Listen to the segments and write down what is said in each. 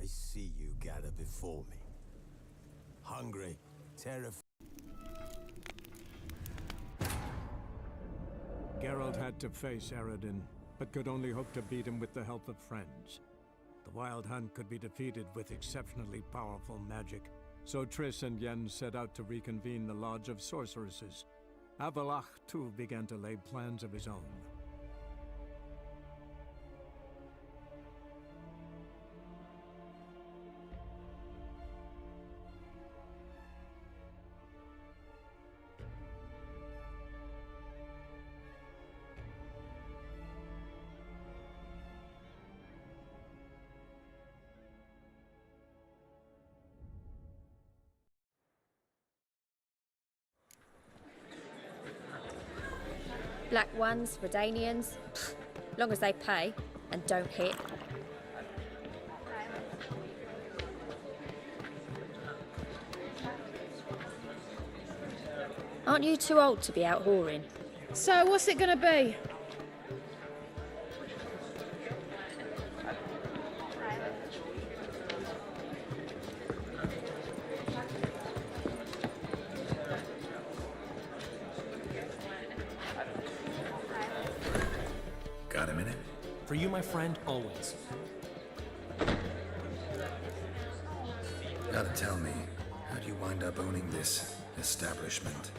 I see you gather before me. Hungry, terrified. Geralt had to face Eredin, but could only hope to beat him with the help of friends. The Wild Hunt could be defeated with exceptionally powerful magic, so Triss and Yen set out to reconvene the Lodge of Sorceresses. Avallac'h, too, began to lay plans of his own. Black ones, Redanians, long as they pay and don't hit. Aren't you too old to be out whoring? So what's it gonna be? Got a minute? For you, my friend, always. Gotta tell me, how'd you wind up owning this establishment?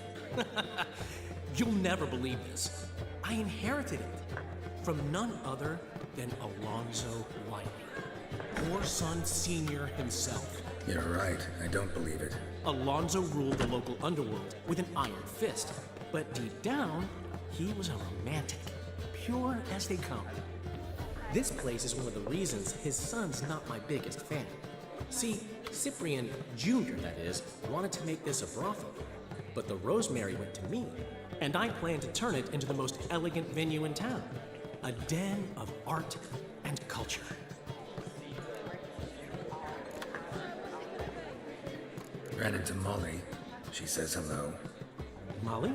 You'll never believe this. I inherited it from none other than Alonzo Wiley, Whoreson Sr. himself. You're right, I don't believe it. Alonzo ruled the local underworld with an iron fist, but deep down, he was a romantic, pure as they come. This place is one of the reasons his son's not my biggest fan. See, Cyprian Jr., that is, wanted to make this a brothel, but the Rosemary went to me, and I plan to turn it into the most elegant venue in town. A den of art and culture. Ran into Molly. She says hello. Molly?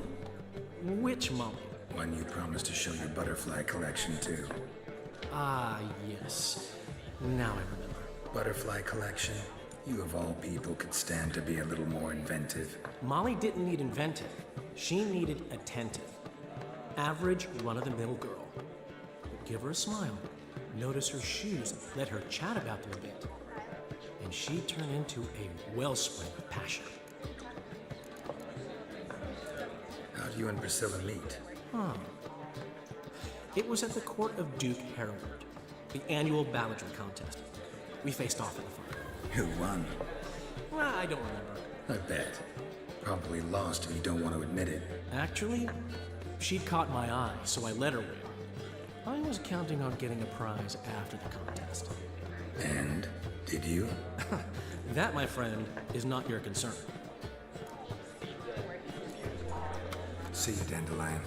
Which Molly? One you promised to show your butterfly collection to. Ah, yes. Now I remember. Butterfly collection? You of all people could stand to be a little more inventive. Molly didn't need inventive. She needed attentive. Average, run-of-the-mill girl. Give her a smile. Notice her shoes. Let her chat about them a bit. And she'd turn into a wellspring of passion. How'd you and Priscilla meet? It was at the court of Duke Harold, the annual balladry contest. We faced off in the final. Who won? Well, I don't remember. I bet. Probably lost if you don't want to admit it. Actually, she'd caught my eye, so I let her win. I was counting on getting a prize after the contest. And? Did you? That, my friend, is not your concern. See you, Dandelion.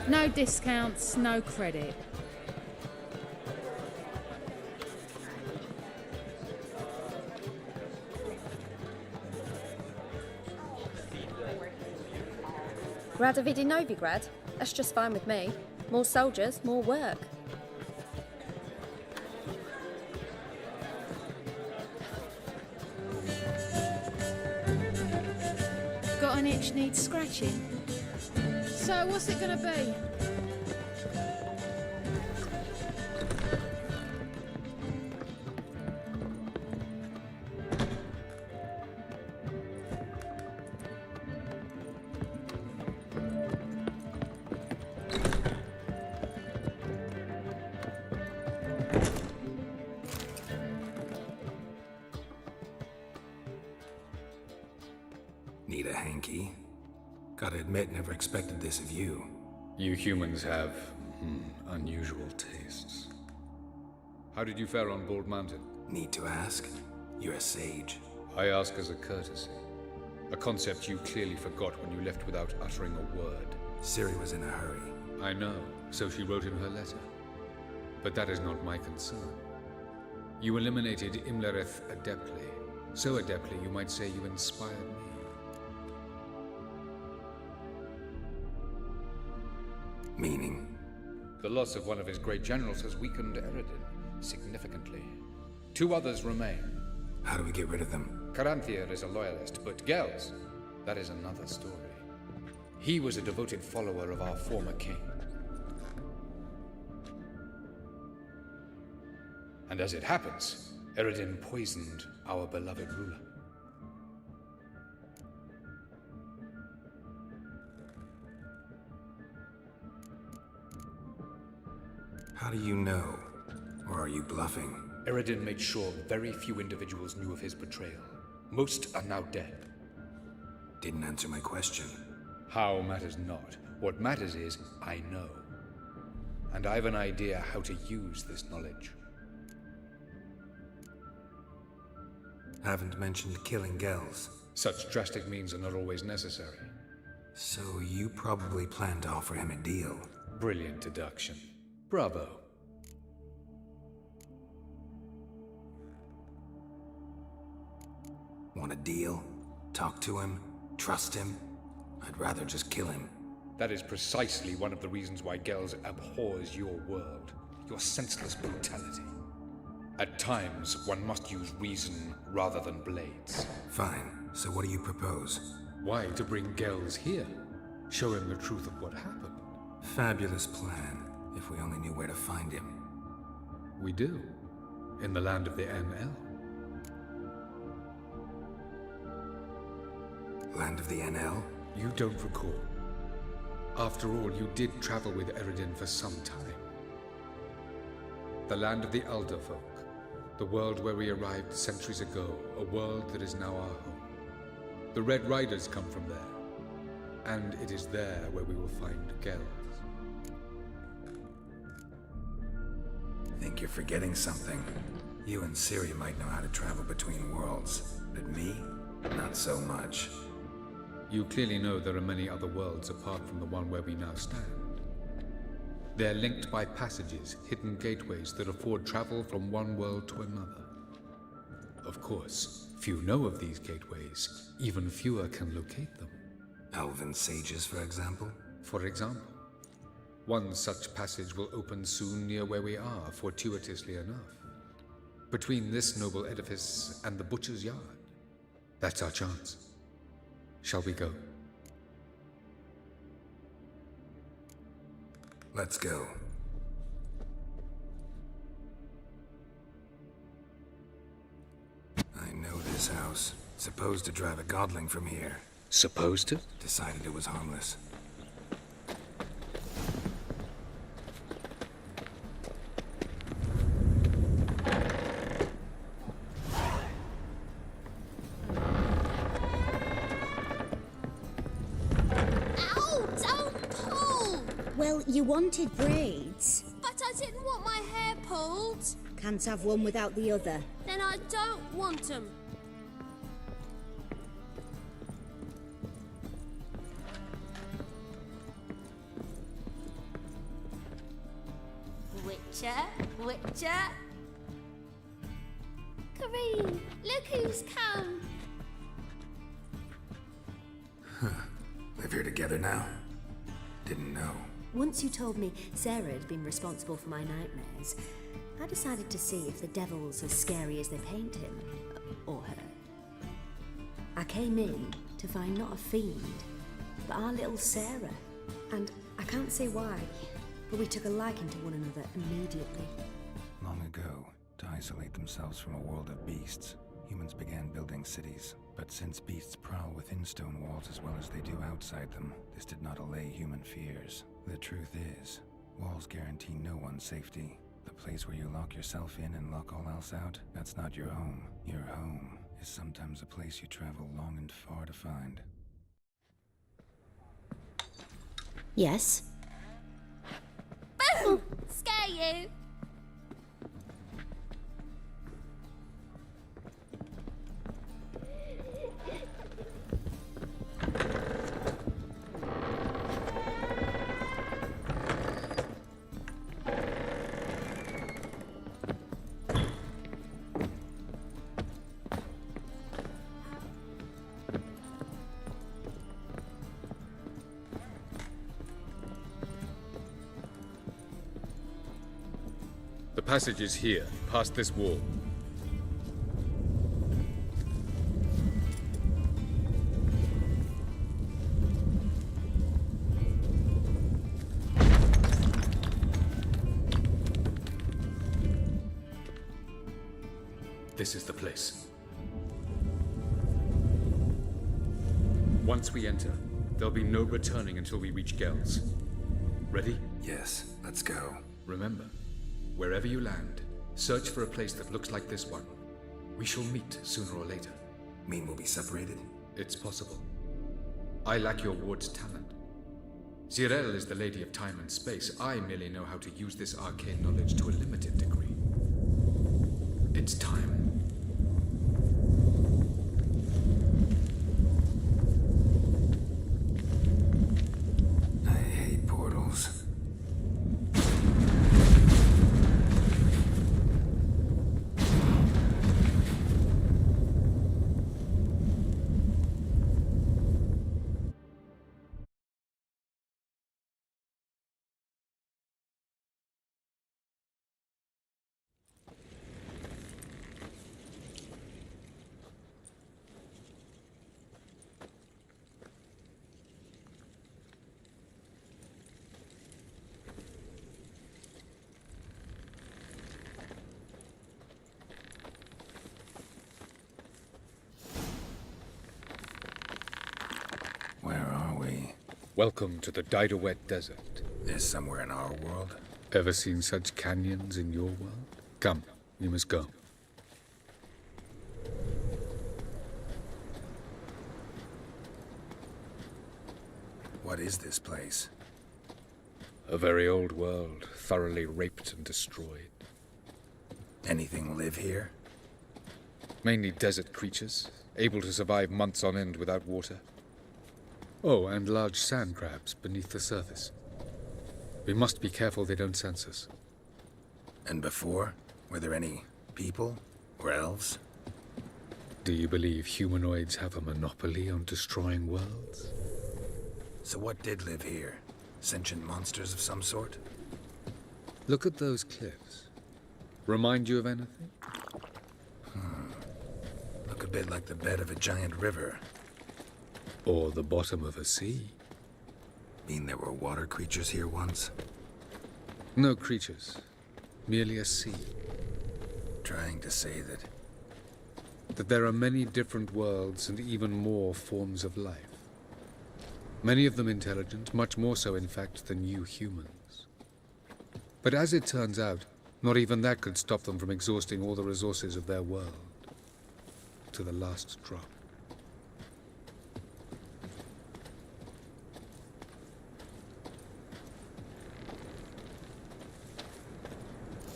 No discounts, no credit. Gradavid in Novigrad? That's just fine with me. More soldiers, more work. Got an itch needs scratching. So what's it gonna be? Need a hanky? Gotta admit, never expected this of you. You humans have unusual tastes. How did you fare on Bald Mountain? Need to ask? You're a sage. I ask as a courtesy. A concept you clearly forgot when you left without uttering a word. Ciri was in a hurry. I know, so she wrote in her letter. But that is not my concern. You eliminated Imlerith adeptly. So adeptly, you might say you inspired me. Meaning? The loss of one of his great generals has weakened Eredin significantly. 2 others remain. How do we get rid of them? Caranthier is a loyalist, but Gels, that is another story. He was a devoted follower of our former king. And as it happens, Eredin poisoned our beloved ruler. How do you know? Or are you bluffing? Eredin made sure very few individuals knew of his betrayal. Most are now dead. Didn't answer my question. How matters not. What matters is, I know. And I have an idea how to use this knowledge. Haven't mentioned killing Gels. Such drastic means are not always necessary. So you probably plan to offer him a deal. Brilliant deduction. Bravo. Want a deal? Talk to him? Trust him? I'd rather just kill him. That is precisely one of the reasons why Gels abhors your world. Your senseless brutality. At times, one must use reason rather than blades. Fine. So what do you propose? Why to bring Gels here? Show him the truth of what happened. Fabulous plan, if we only knew where to find him. We do. In the land of the NL. Land of the NL? You don't recall. After all, you did travel with Eredin for some time. The land of the Alderfolk. The world where we arrived centuries ago. A world that is now our home. The Red Riders come from there. And it is there where we will find Gels. Think you're forgetting something. You and Ciri might know how to travel between worlds, but me? Not so much. You clearly know there are many other worlds apart from the one where we now stand. They're linked by passages, hidden gateways that afford travel from one world to another. Of course, few know of these gateways. Even fewer can locate them. Elven sages, for example? For example. One such passage will open soon near where we are, fortuitously enough. Between this noble edifice and the butcher's yard. That's our chance. Shall we go? Let's go. I know this house. Supposed to drive a godling from here. Supposed to? Decided it was harmless. Ow! Don't pull! Well, you wanted braids. But I didn't want my hair pulled. Can't have one without the other. Then I don't want them. Whitcher. Kareem, look who's come. Live here together now? Didn't know. Once you told me Sarah had been responsible for my nightmares, I decided to see if the devil's as scary as they paint him. Or her. I came in to find not a fiend, but our little Sarah. And I can't say why, but we took a liking to one another immediately. Long ago, to isolate themselves from a world of beasts, humans began building cities. But since beasts prowl within stone walls as well as they do outside them, this did not allay human fears. The truth is, walls guarantee no one's safety. The place where you lock yourself in and lock all else out, that's not your home. Your home is sometimes a place you travel long and far to find. Yes? Boom! Scare you. passage is here, past this wall. This is the place. Once we enter, there'll be no returning until we reach Gel's. Ready? Yes, let's go. Remember, wherever you land, search for a place that looks like this one. We shall meet sooner or later. Mean we'll be separated? It's possible. I lack your ward's talent. Zirel is the Lady of Time and Space. I merely know how to use this arcane knowledge to a limited degree. It's time. I hate portals. Where are we? Welcome to the Didowet Desert. This somewhere in our world? Ever seen such canyons in your world? Come, you must go. What is this place? A very old world, thoroughly raped and destroyed. Anything live here? Mainly desert creatures, able to survive months on end without water. Oh, and large sand crabs beneath the surface. We must be careful they don't sense us. And before? Were there any people? Or elves? Do you believe humanoids have a monopoly on destroying worlds? So what did live here? Sentient monsters of some sort? Look at those cliffs. Remind you of anything? Look a bit like the bed of a giant river. Or the bottom of a sea? Mean there were water creatures here once? No creatures. Merely a sea. Trying to say That there are many different worlds and even more forms of life. Many of them intelligent, much more so in fact than you humans. But as it turns out, not even that could stop them from exhausting all the resources of their world. To the last drop.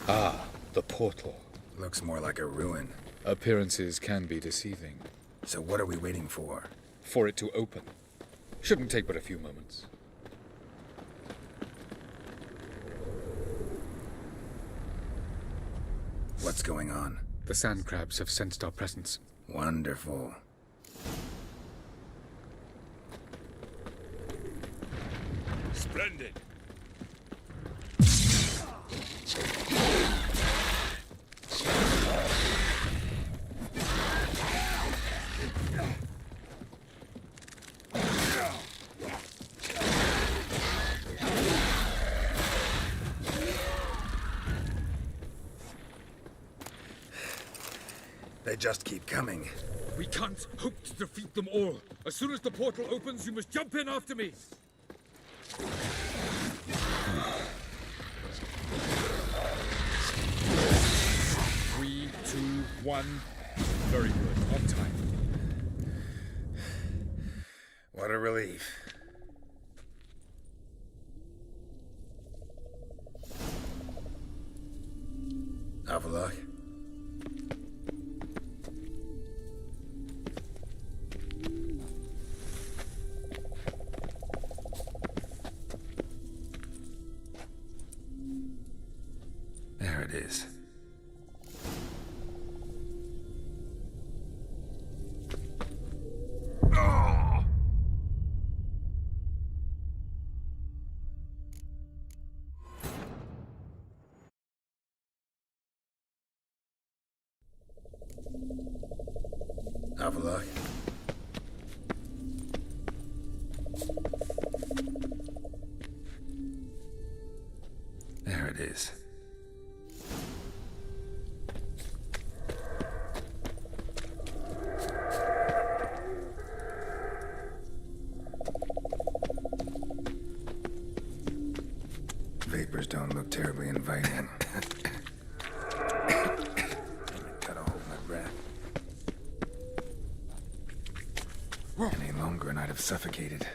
Ah, the portal. Looks more like a ruin. Appearances can be deceiving. So what are we waiting for? For it to open. Shouldn't take but a few moments. What's going on? The sand crabs have sensed our presence. Wonderful. Splendid. They just keep coming. We can't hope to defeat them all. As soon as the portal opens, you must jump in after me. 3, 2, 1. Very good. On time. What a relief. Avalok. There it is. Have a look. There it is. Vapors don't look terribly inviting. Gotta hold my breath. Any longer and I'd have suffocated.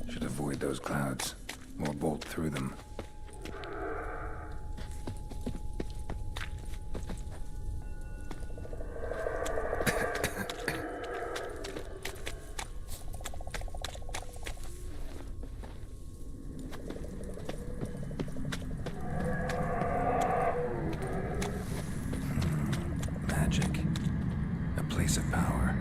Should avoid those clouds, or bolt through them. Magic. A place of power.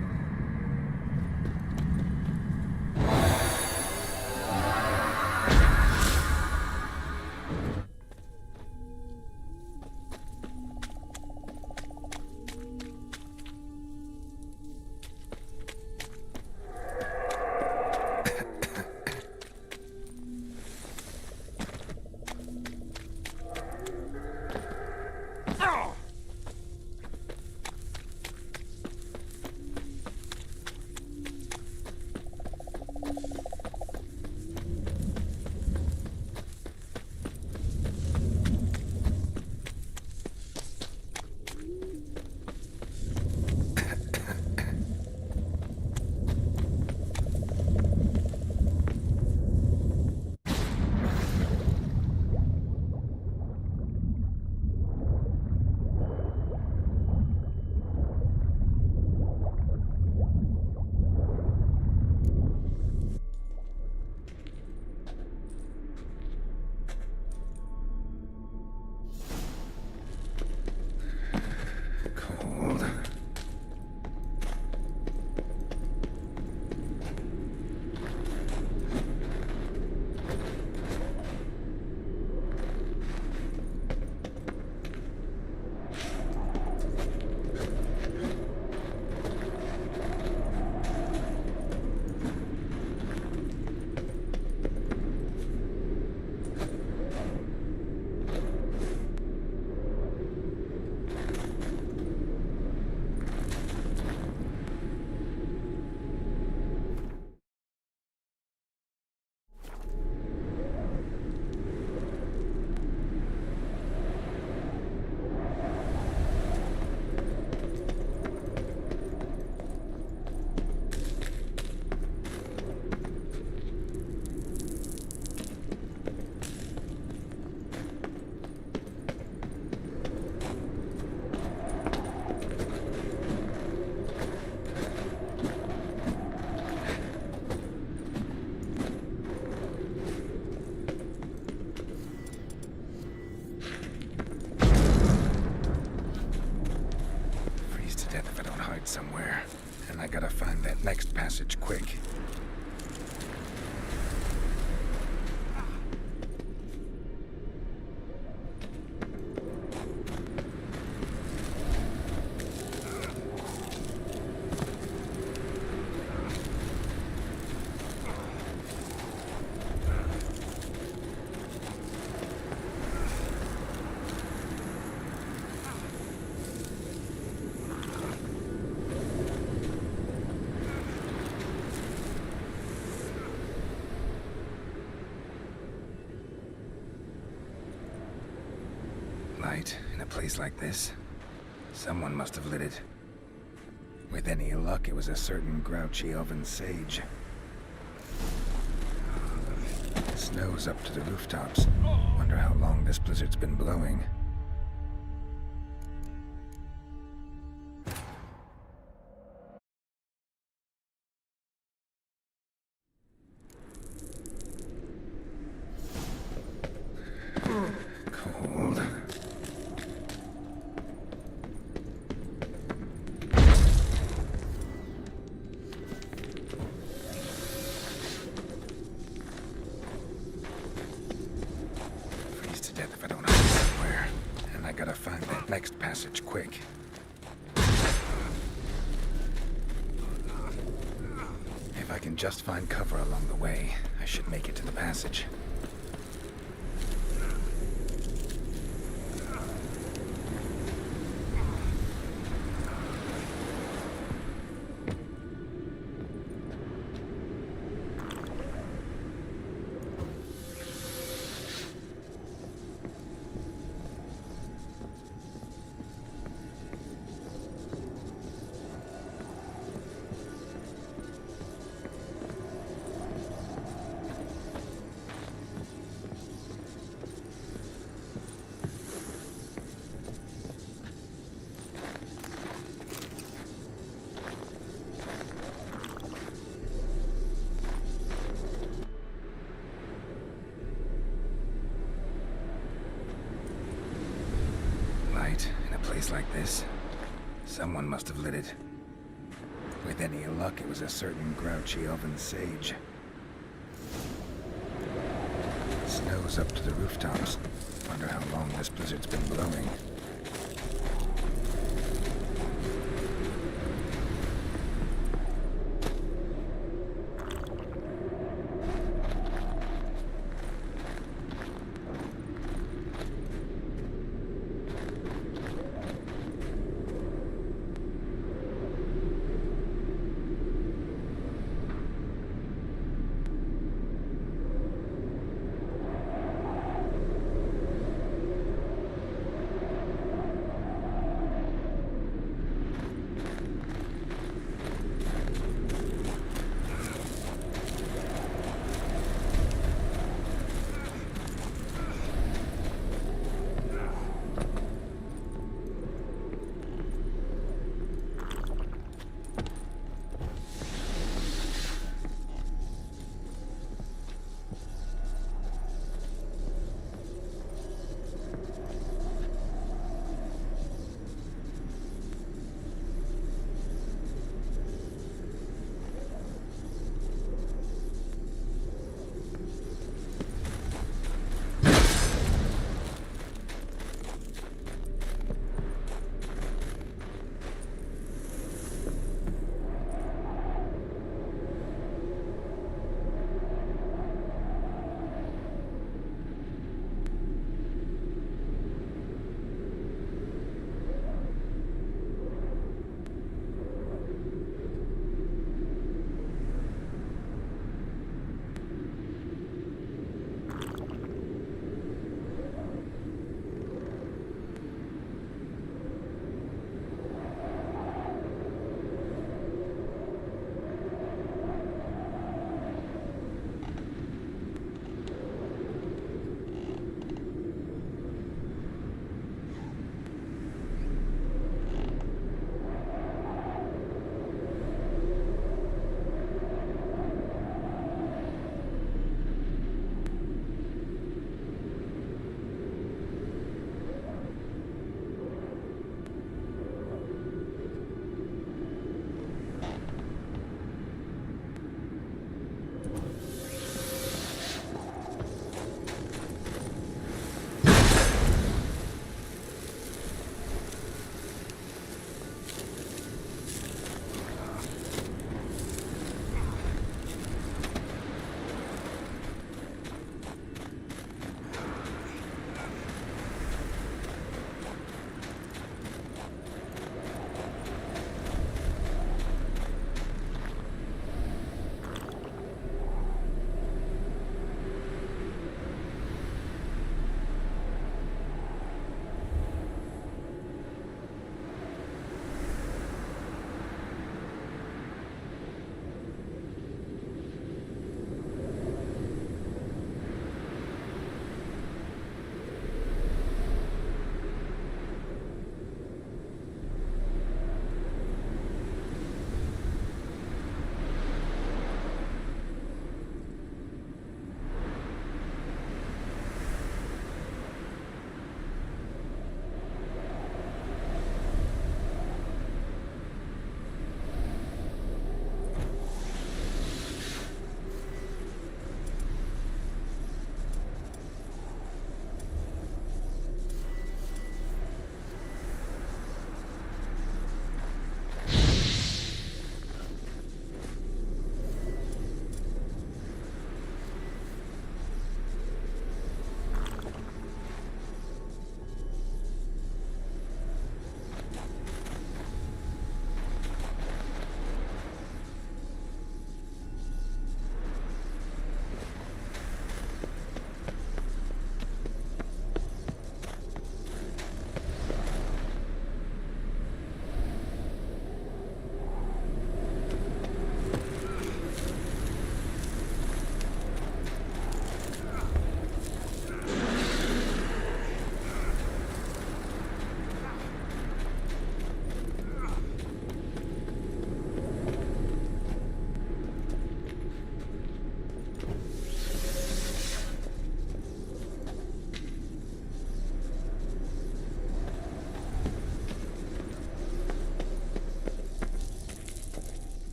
Cold. Freeze to death if I don't hide somewhere. And I gotta find that next passage quick. Light in a place like this? Someone must have lit it. With any luck, it was a certain grouchy elven sage. Snow's up to the rooftops. Wonder how long this blizzard's been blowing. Cold. passage, quick. If I can just find cover along the way, I should make it to the passage. In a place like this, someone must have lit it. With any luck, it was a certain grouchy elven sage. Snow's up to the rooftops. Wonder how long this blizzard's been blowing.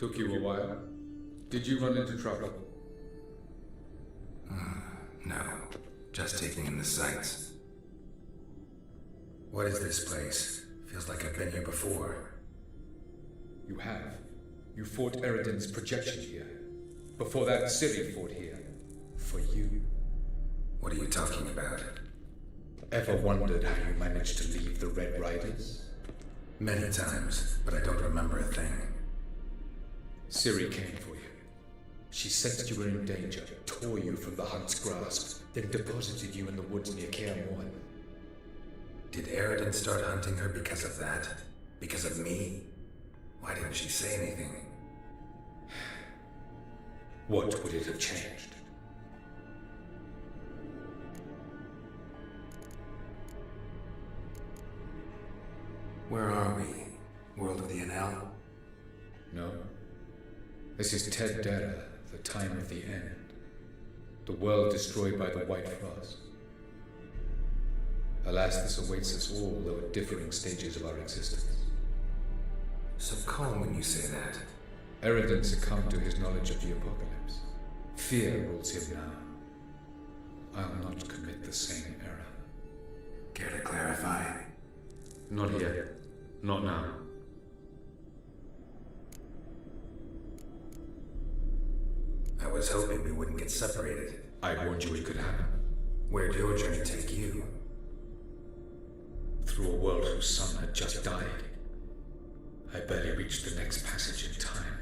Took you a while. Did you run into trouble? No, just taking in the sights. What is this place? Feels like I've been here before. You have. You fought Eridan's projection here. Before that, Ciri fought here. For you. What are you talking about? Ever wondered how you managed to leave the Red Riders? Many times, but I don't remember a thing. Ciri came for you. She sensed you were in danger, tore you from the Hunt's grasp, then deposited you in the woods near Kaer Morhen. Did Eridan start hunting her because of that? Because of me? Why didn't she say anything? What would it have changed? Where are we? World of the Enel? No. This is Ted Dara, the time of the end. The world destroyed by the White Frost. Alas, this awaits us all, though at differing stages of our existence. So calm when you say that. Eridan succumbed to his knowledge of the apocalypse. Fear rules him now. I'll not commit the same error. Care to clarify? Not here. Not now. I was hoping we wouldn't get separated. I warned you it could happen. Where'd your journey take you? Through a world whose sun had just died. I barely reached the next passage in time.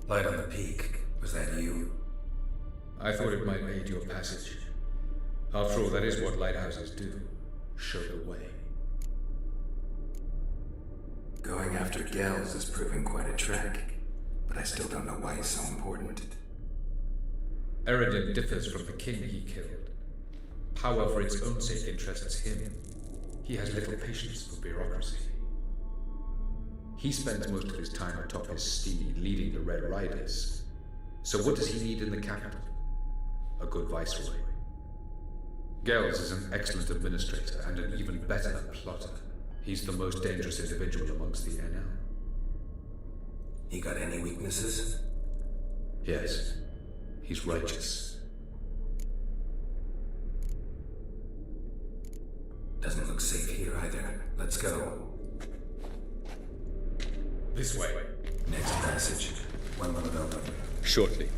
Light on the peak. Was that you? I thought it might aid your passage. After all, that is what lighthouses do. Show the way. Going after Gels is proving quite a trek, but I still don't know why he's so important. Eridan differs from the king he killed. Power for its own sake interests him. He has little patience for bureaucracy. He spends most of his time atop his steed, leading the Red Riders. So what does he need in the capital? A good viceroy. Gels is an excellent administrator and an even better plotter. He's the most dangerous individual amongst the Enel. He got any weaknesses? Yes. He's righteous. Doesn't look safe here either. Let's go. This way. Next passage. When will it open? Shortly.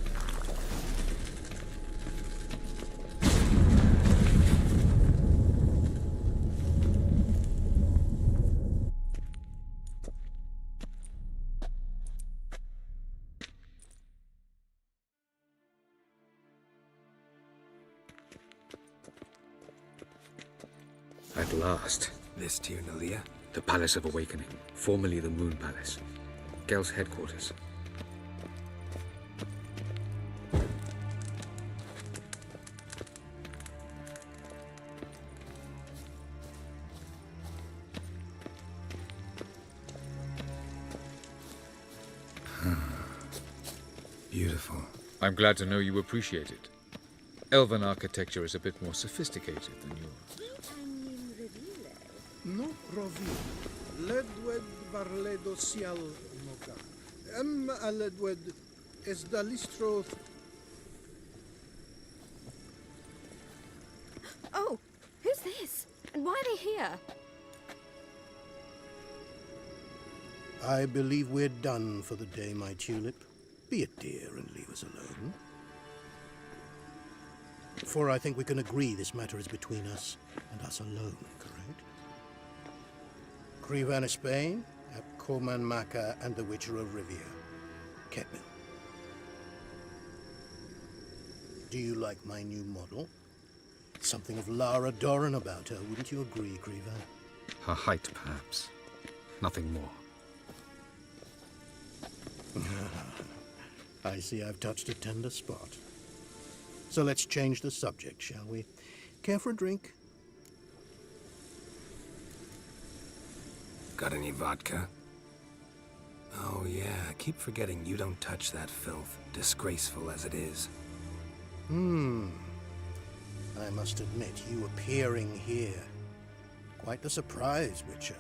At last. This Tirnalia? The Palace of Awakening, formerly the Moon Palace. Gel's headquarters. Beautiful. I'm glad to know you appreciate it. Elven architecture is a bit more sophisticated than yours. No provi. Ledwed varledo sial moga. Aledwed es dalistro. Oh, who's this? And why are they here? I believe we're done for the day, my tulip. Be a dear and leave us alone. For I think we can agree this matter is between us and us alone, correct? Krivan Spain, at Coman Maka and the Witcher of Rivia. Kepin. Do you like my new model? Something of Lara Doran about her, wouldn't you agree, Krivan? Her height, perhaps. Nothing more. I see I've touched a tender spot. So let's change the subject, shall we? Care for a drink? Got any vodka? Oh yeah, I keep forgetting you don't touch that filth, disgraceful as it is. I must admit, you appearing here. Quite the surprise, Whitcher.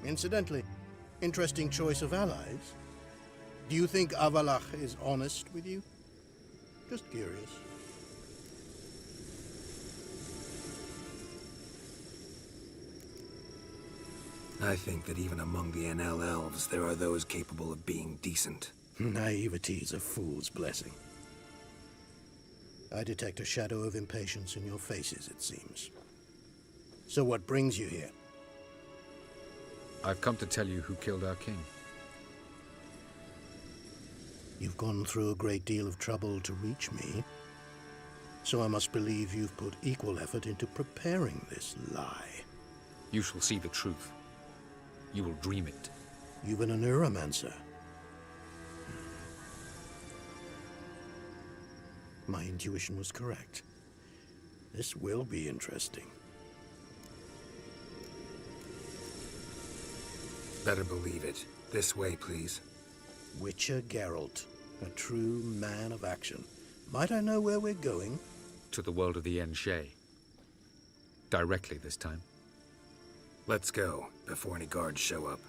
Incidentally, interesting choice of allies. Do you think Avalach is honest with you? Just curious. I think that even among the NL elves, there are those capable of being decent. Naivety is a fool's blessing. I detect a shadow of impatience in your faces, it seems. So what brings you here? I've come to tell you who killed our king. You've gone through a great deal of trouble to reach me, so I must believe you've put equal effort into preparing this lie. You shall see the truth. You will dream it. You've been a neuromancer. My intuition was correct. This will be interesting. Better believe it. This way, please. Witcher Geralt, a true man of action. Might I know where we're going? To the world of the Enshe. Directly this time. Let's go, before any guards show up.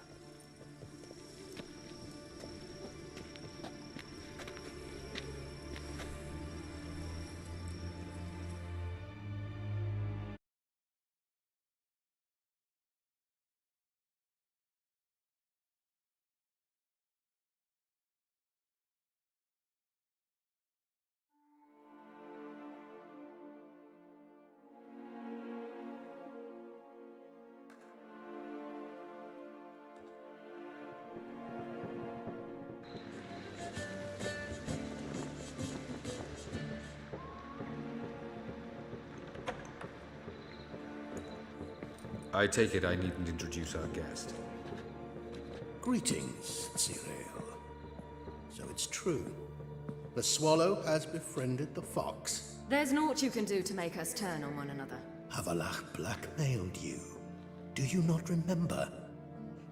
I take it I needn't introduce our guest. Greetings, Cyril. So it's true. The swallow has befriended the fox. There's naught you can do to make us turn on one another. Avalach blackmailed you. Do you not remember?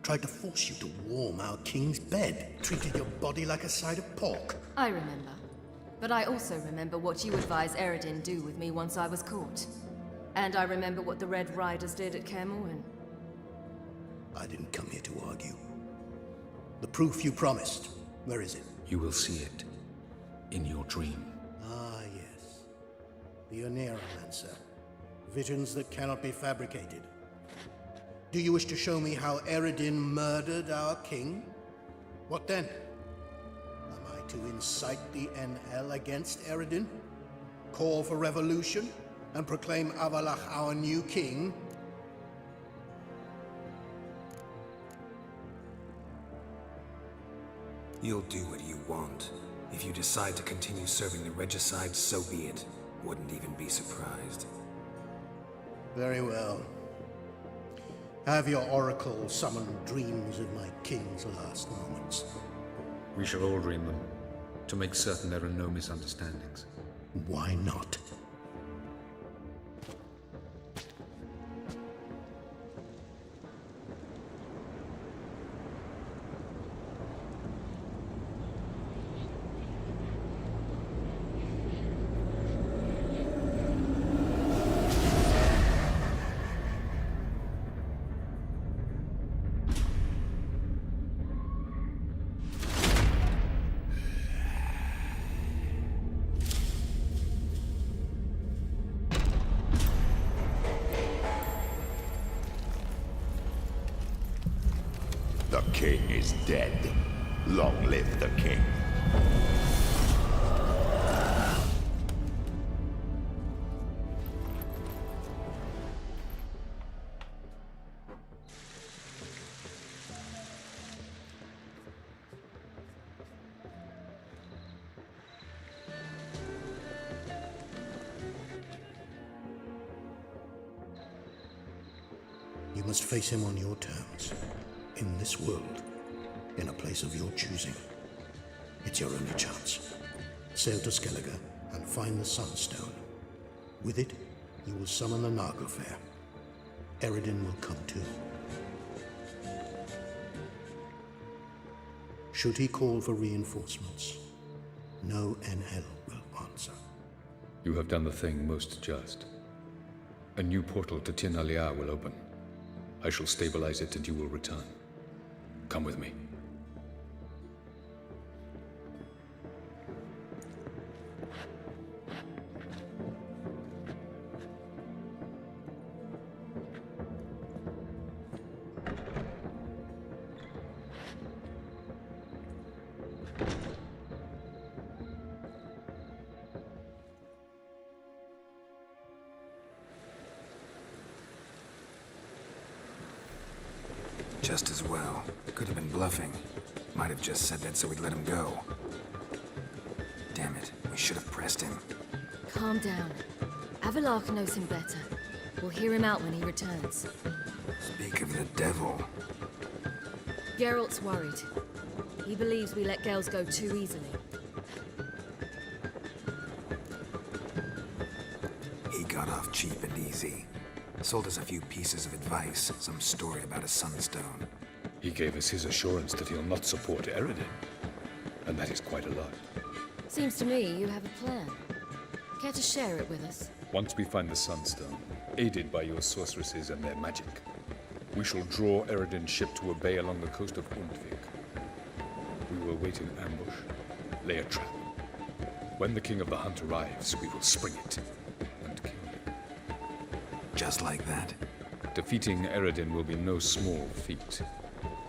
Tried to force you to warm our king's bed. Treated your body like a side of pork. I remember. But I also remember what you advised Eredin do with me once I was caught. And I remember what the Red Riders did at Kaer Morhen. I didn't come here to argue. The proof you promised, where is it? You will see it. In your dream. Ah, yes. The Oneiromancer. Visions that cannot be fabricated. Do you wish to show me how Eredin murdered our king? What then? Am I to incite the NL against Eredin? Call for revolution? And proclaim Avalach our new king? You'll do what you want. If you decide to continue serving the regicide, so be it. Wouldn't even be surprised. Very well. Have your oracle summon dreams of my king's last moments. We shall all dream them, to make certain there are no misunderstandings. Why not? The king is dead. Long live the king. You must face him on your terms. In this world, in a place of your choosing. It's your only chance. Sail to Skellige and find the Sunstone. With it, you will summon the Nagelfair. Eredin will come too. Should he call for reinforcements, no NL will answer. You have done the thing most just. A new portal to Tir na Liar will open. I shall stabilize it and you will return. Come with me. Just as well. Could have been bluffing. Might have just said that so we'd let him go. Damn it, we should have pressed him. Calm down. Avalark knows him better. We'll hear him out when he returns. Speak of the devil. Geralt's worried. He believes we let girls go too easily. He got off cheap and easy. Sold us a few pieces of advice, some story about a sunstone. He gave us his assurance that he'll not support Eredin. And that is quite a lot. Seems to me you have a plan. Care to share it with us? Once we find the sunstone, aided by your sorceresses and their magic, we shall draw Eredin's ship to a bay along the coast of Undvik. We will wait in ambush, lay a trap. When the King of the Hunt arrives, we will spring it and kill him. Just like that? Defeating Eredin will be no small feat,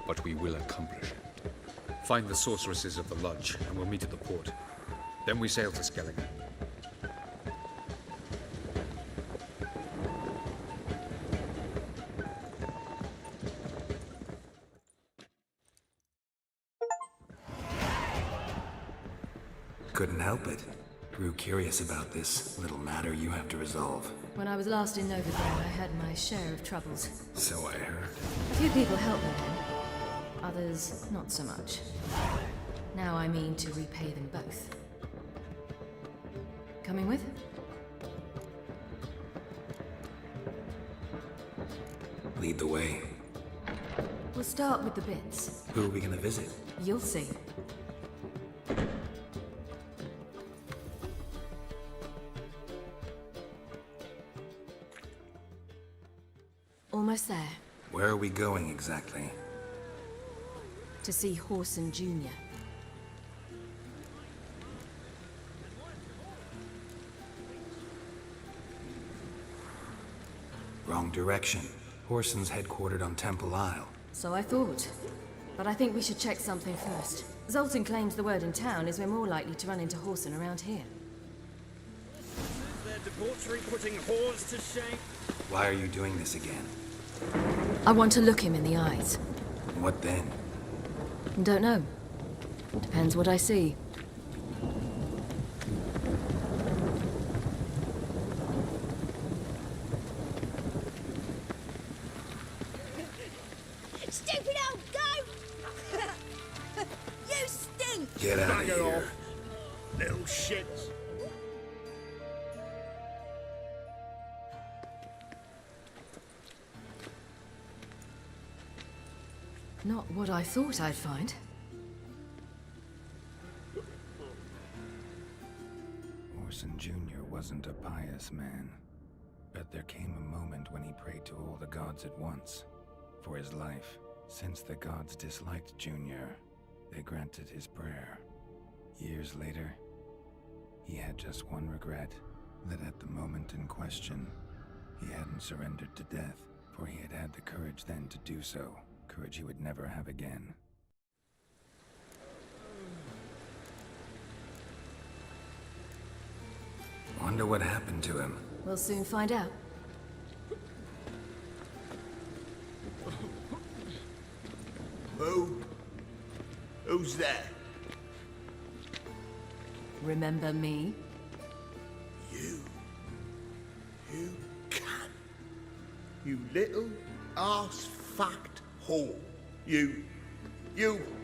but we will accomplish it. Find the sorceresses of the lodge, and we'll meet at the port. Then we sail to Skellige. Couldn't help it. Grew curious about this little matter you have to resolve. When I was last in Novigrad, I had my share of troubles. So I heard. A few people helped me then. Others, not so much. Now I mean to repay them both. Coming with? Lead the way. We'll start with the bits. Who are we gonna visit? You'll see. Almost there. Where are we going exactly? To see Horson Jr. Wrong direction. Horson's headquartered on Temple Isle. So I thought. But I think we should check something first. Zoltan claims the word in town is we're more likely to run into Horson around here. Their debauchery putting whores to shame. Why are you doing this again? I want to look him in the eyes. What then? Don't know. Depends what I see. Stupid old goat! You stink! Get out of Bugger here. off, little shits. Not what I thought I'd find. Horson Jr. wasn't a pious man, but there came a moment when he prayed to all the gods at once for his life. Since the gods disliked Jr., they granted his prayer. Years later, he had just one regret, that at the moment in question, he hadn't surrendered to death, for he had had the courage then to do so, courage he would never have again. Wonder what happened to him. We'll soon find out. Who's there? Remember me? You cunt. You little ass-fucked whore. You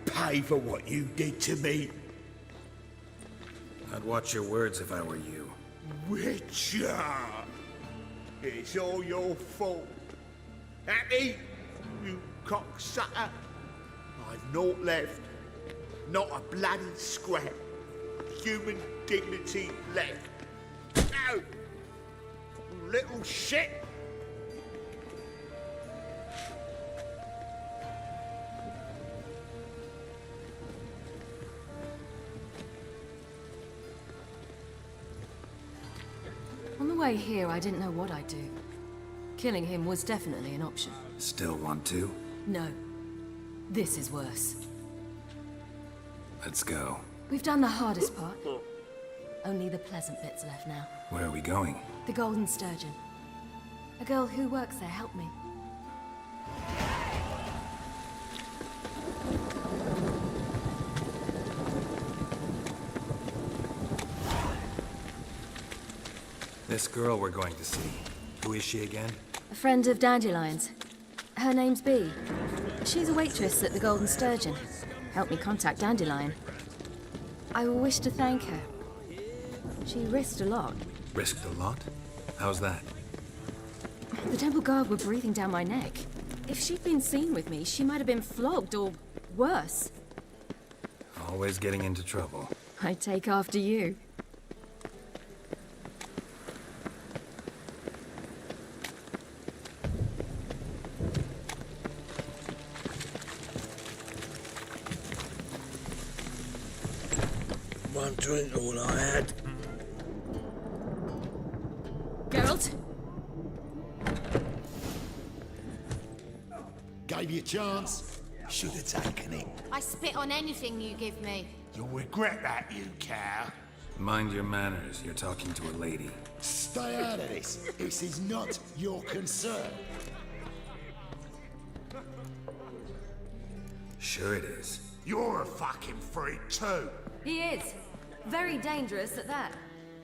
pay for what you did to me. I'd watch your words if I were you. Whitcher! It's all your fault. Happy, you cocksucker. I've naught left. Not a bloody scrap. Human dignity left. No! Little shit! way here, I didn't know what I'd do. Killing him was definitely an option. Still want to? No. This is worse. Let's go. We've done the hardest part. Only the pleasant bits left now. Where are we going? The Golden Sturgeon. A girl who works there helped me. This girl we're going to see. Who is she again? A friend of Dandelion's. Her name's Bee. She's a waitress at the Golden Sturgeon. Helped me contact Dandelion. I wish to thank her. She risked a lot. Risked a lot? How's that? The temple guard were breathing down my neck. If she'd been seen with me, she might have been flogged or worse. Always getting into trouble. I take after you. One drink all I had. Geralt? Gave you a chance. Should have taken it. I spit on anything you give me. You'll regret that, you cow. Mind your manners. You're talking to a lady. Stay out of this. This is not your concern. Sure it is. You're a fucking freak too. He is. Very dangerous at that.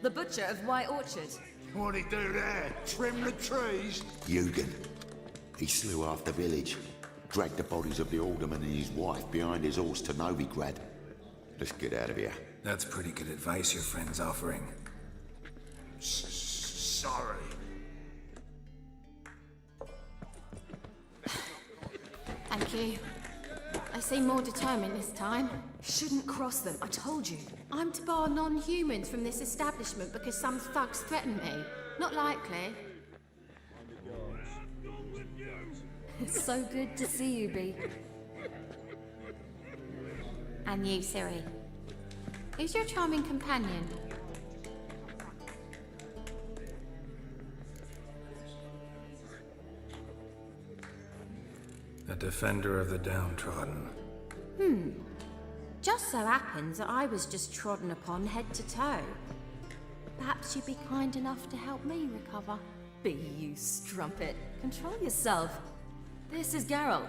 The butcher of White Orchard. What'd he do there? Trim the trees? Eugen. He slew half the village. Dragged the bodies of the alderman and his wife behind his horse to Novigrad. Let's get out of here. That's pretty good advice your friend's offering. Sorry. Thank you. I seem more determined this time. Shouldn't cross them, I told you. I'm to bar non-humans from this establishment because some thugs threaten me. Not likely. It's so good to see you, Bee. And you, Ciri. Who's your charming companion? A defender of the downtrodden. Just so happens that I was just trodden upon head to toe. Perhaps you'd be kind enough to help me recover. Bee, you strumpet. Control yourself. This is Geralt.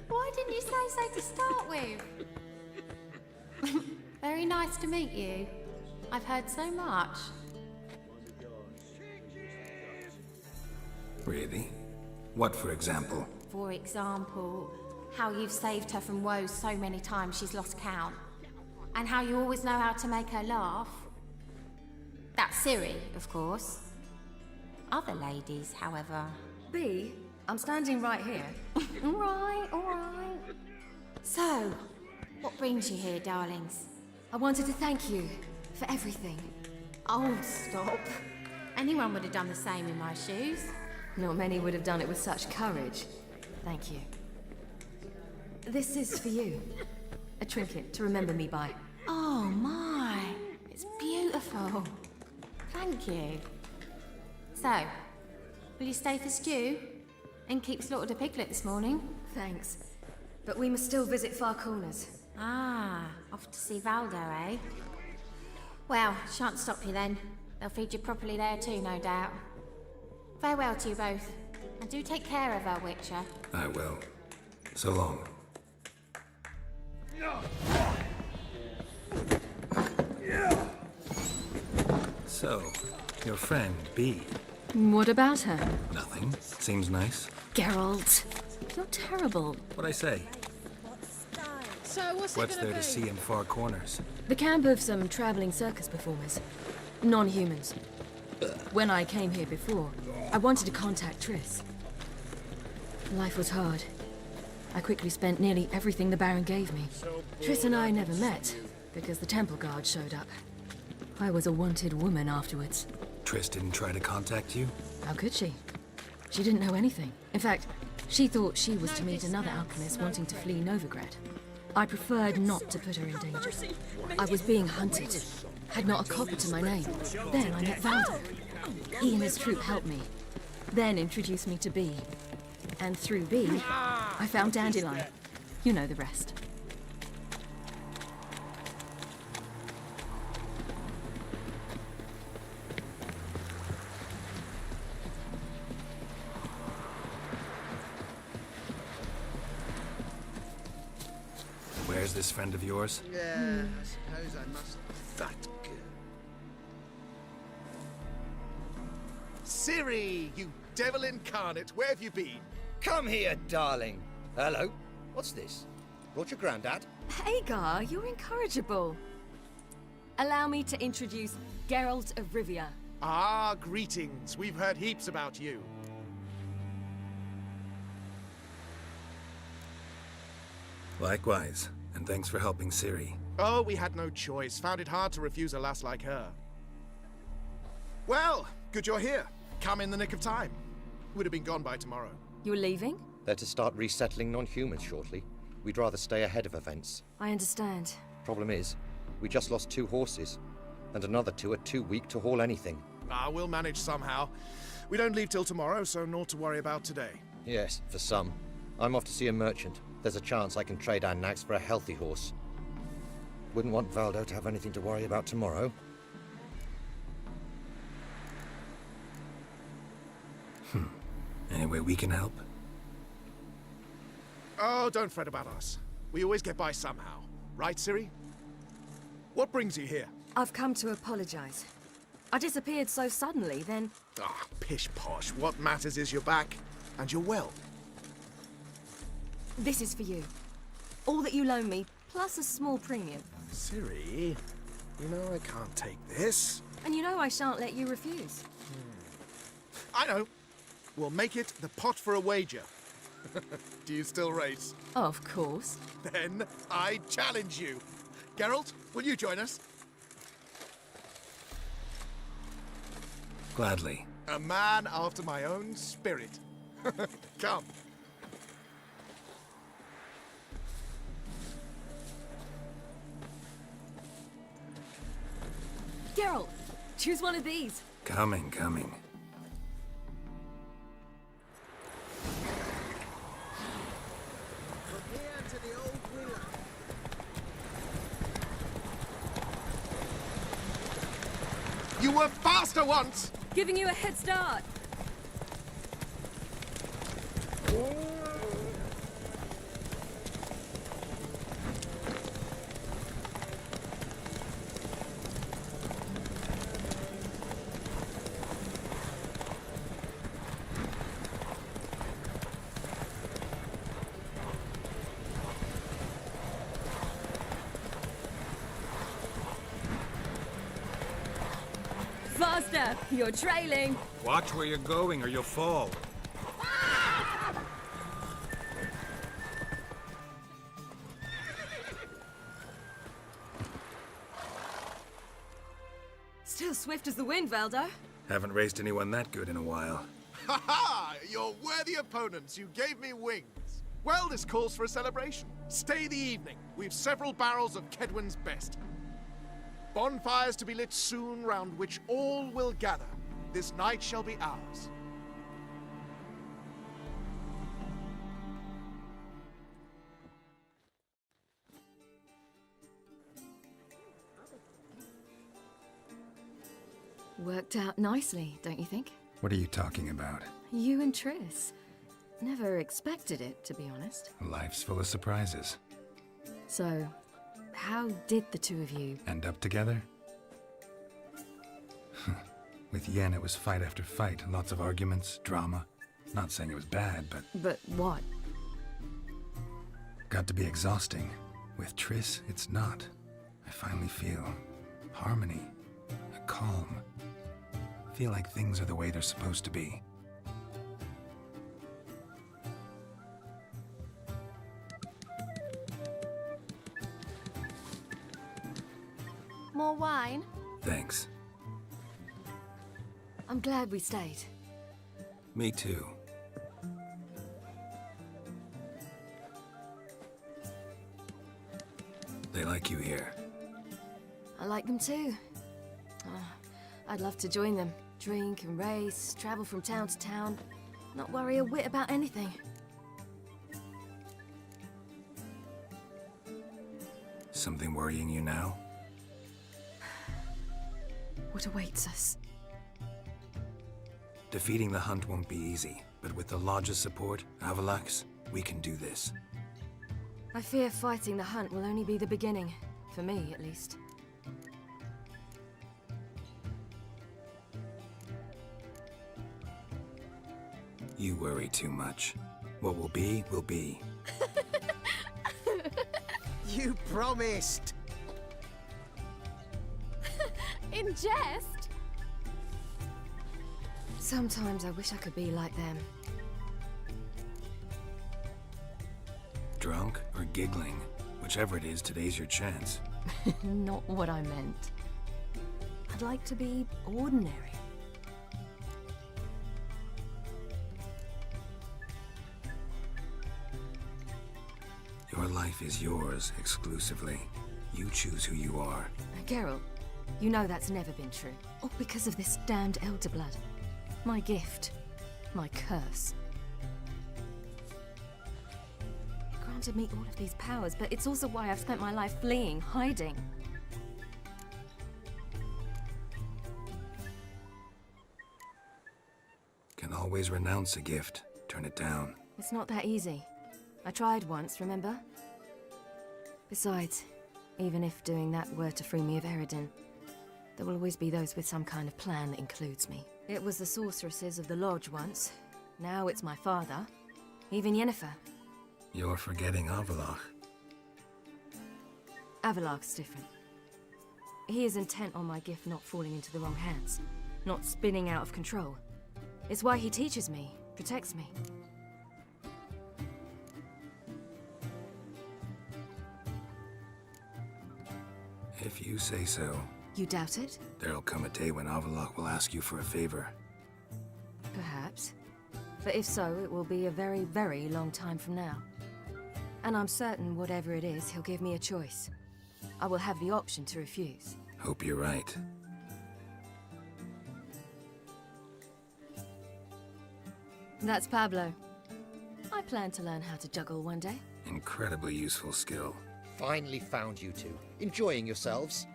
Why didn't you say so to start with? Very nice to meet you. I've heard so much. Really? What, for example? For example, how you've saved her from woes so many times she's lost count. And how you always know how to make her laugh. That's Ciri, of course. Other ladies, however... Bee, I'm standing right here. All right. So, what brings you here, darlings? I wanted to thank you for everything. Oh, stop. Anyone would have done the same in my shoes. Not many would have done it with such courage. Thank you. This is for you. A trinket to remember me by. Oh my, it's beautiful. Thank you. So, will you stay for stew? And keep slaughtered a piglet this morning? Thanks. But we must still visit Far Corners. Ah, off to see Valdo, eh? Well, shan't stop you then. They'll feed you properly there too, no doubt. Farewell to you both. And do take care of her, Whitcher. I will. So long. So, your friend, Bee. What about her? Nothing. Seems nice. Geralt. You're terrible. What'd I say? So What's there to see in Far Corners? The camp of some traveling circus performers. Non-humans. When I came here before, I wanted to contact Triss. Life was hard. I quickly spent nearly everything the Baron gave me. Triss and I never met, because the temple guard showed up. I was a wanted woman afterwards. Triss didn't try to contact you? How could she? She didn't know anything. In fact, she thought she was to meet another alchemist wanting to flee Novigrad. I preferred not to put her in danger. I was being hunted. Had not a copper to my name. Then I met Valdo. He and his troop helped me. Then introduced me to B. And through B, I found Dandelion. You know the rest. Where's this friend of yours? Yeah, I suppose I must. That girl. Ciri, you devil incarnate, where have you been? Come here, darling. Hello. What's this? Brought your granddad? Hagar, you're incorrigible. Allow me to introduce Geralt of Rivia. Ah, greetings. We've heard heaps about you. Likewise, and thanks for helping Ciri. Oh, we had no choice. Found it hard to refuse a lass like her. Well, good you're here. Come in the nick of time. Would have been gone by tomorrow. You're leaving? They're to start resettling non-humans shortly. We'd rather stay ahead of events. I understand. Problem is, we just lost 2 horses, and another 2 are too weak to haul anything. Ah, we'll manage somehow. We don't leave till tomorrow, so naught to worry about today. Yes, for some. I'm off to see a merchant. There's a chance I can trade our nags for a healthy horse. Wouldn't want Valdo to have anything to worry about tomorrow. Any way we can help? Oh, don't fret about us. We always get by somehow. Right, Ciri? What brings you here? I've come to apologize. I disappeared so suddenly, then... Ah, pish-posh. What matters is you're back, and you're well. This is for you. All that you loan me, plus a small premium. Ciri, you know I can't take this. And you know I shan't let you refuse. I know. We'll make it the pot for a wager. Do you still race? Of course. Then I challenge you. Geralt, will you join us? Gladly. A man after my own spirit. Come. Geralt, choose one of these. Coming. You were faster once! Giving you a head start. Faster! You're trailing! Watch where you're going or you'll fall. Still swift as the wind, Valdo. Haven't raced anyone that good in a while. Ha ha! You're worthy opponents. You gave me wings. Well, this calls for a celebration. Stay the evening. We've several barrels of Kedwen's best. Bonfires to be lit soon, round which all will gather. This night shall be ours. Worked out nicely, don't you think? What are you talking about? You and Triss. Never expected it, to be honest. Life's full of surprises. So, how did the two of you... End up together? With Yen, it was fight after fight. Lots of arguments, drama. Not saying it was bad, but... But what? Got to be exhausting. With Triss, it's not. I finally feel harmony, a calm. Feel like things are the way they're supposed to be. More wine? Thanks. I'm glad we stayed. Me too. They like you here. I like them too. I'd love to join them. Drink and race, travel from town to town. Not worry a whit about anything. Something worrying you now? What awaits us? Defeating the Hunt won't be easy, but with the Lodge's support, Avalax, we can do this. I fear fighting the Hunt will only be the beginning. For me, at least. You worry too much. What will be, will be. You promised! In jest? Sometimes I wish I could be like them. Drunk or giggling? Whichever it is, today's your chance. Not what I meant. I'd like to be ordinary. Your life is yours, exclusively. You choose who you are. Geralt, you know that's never been true. All because of this damned Elder Blood. My gift. My curse. It granted me all of these powers, but it's also why I've spent my life fleeing, hiding. Can always renounce a gift. Turn it down. It's not that easy. I tried once, remember? Besides, even if doing that were to free me of Eredin, there will always be those with some kind of plan that includes me. It was the sorceresses of the Lodge once. Now it's my father. Even Yennefer. You're forgetting Avalach. Avalach's different. He is intent on my gift not falling into the wrong hands, not spinning out of control. It's why he teaches me, protects me. If you say so. You doubt it? There'll come a day when Avalach will ask you for a favor. Perhaps. But if so, it will be a very, very long time from now. And I'm certain whatever it is, he'll give me a choice. I will have the option to refuse. Hope you're right. That's Pablo. I plan to learn how to juggle one day. Incredibly useful skill. Finally found you two. Enjoying yourselves?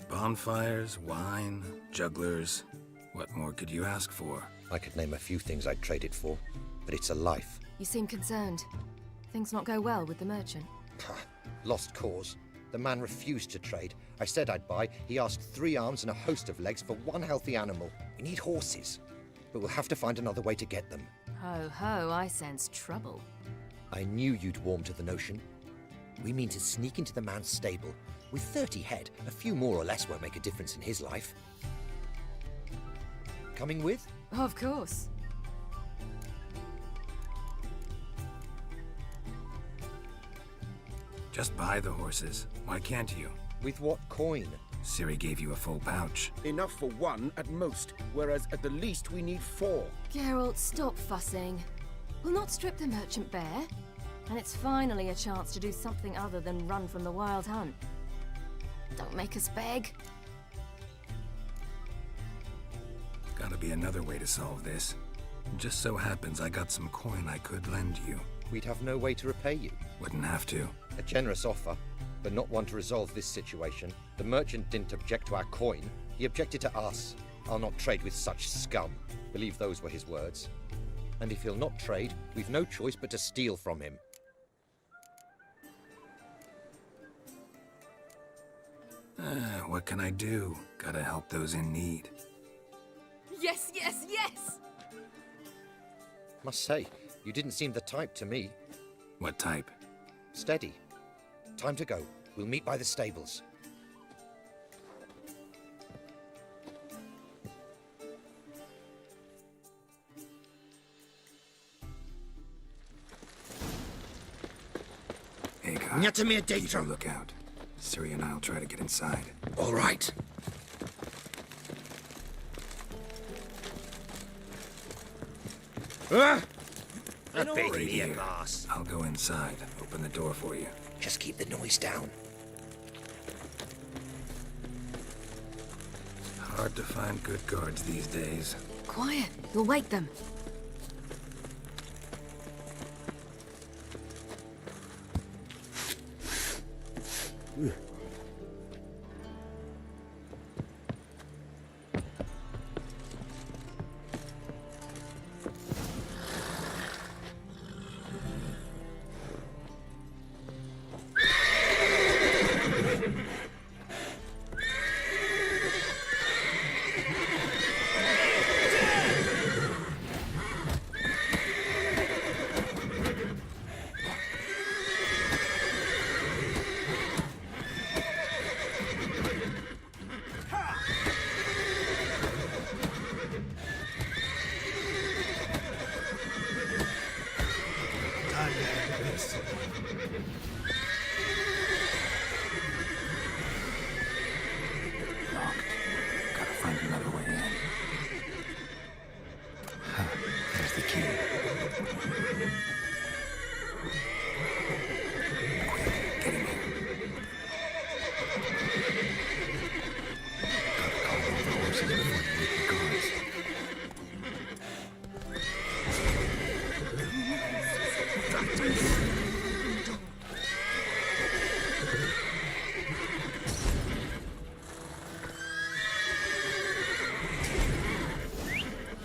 Bonfires, wine, jugglers. What more could you ask for? I could name a few things I'd trade it for, but it's a life. You seem concerned. Things not go well with the merchant? Lost cause. The man refused to trade. I said I'd buy. He asked 3 arms and a host of legs for 1 healthy animal. We need horses, but we'll have to find another way to get them. Ho ho, I sense trouble. I knew you'd warm to the notion. We mean to sneak into the man's stable. With 30 head, a few more or less won't make a difference in his life. Coming with? Of course. Just buy the horses. Why can't you? With what coin? Ciri gave you a full pouch. Enough for 1 at most, whereas at the least we need 4. Geralt, stop fussing. We'll not strip the merchant bare. And it's finally a chance to do something other than run from the Wild Hunt. Don't make us beg. Gotta be another way to solve this. Just so happens I got some coin I could lend you. We'd have no way to repay you. Wouldn't have to. A generous offer, but not one to resolve this situation. The merchant didn't object to our coin. He objected to us. I'll not trade with such scum. Believe those were his words. And if he'll not trade, we've no choice but to steal from him. What can I do? Gotta help those in need. Yes, yes, yes! Must say, you didn't seem the type to me. What type? Steady. Time to go. We'll meet by the stables. Hey, guys. Keep a lookout. Ciri and I'll try to get inside. All right. An Wait already here. a boss. I'll go inside. Open the door for you. Just keep the noise down. Hard to find good guards these days. Quiet. You'll wake them.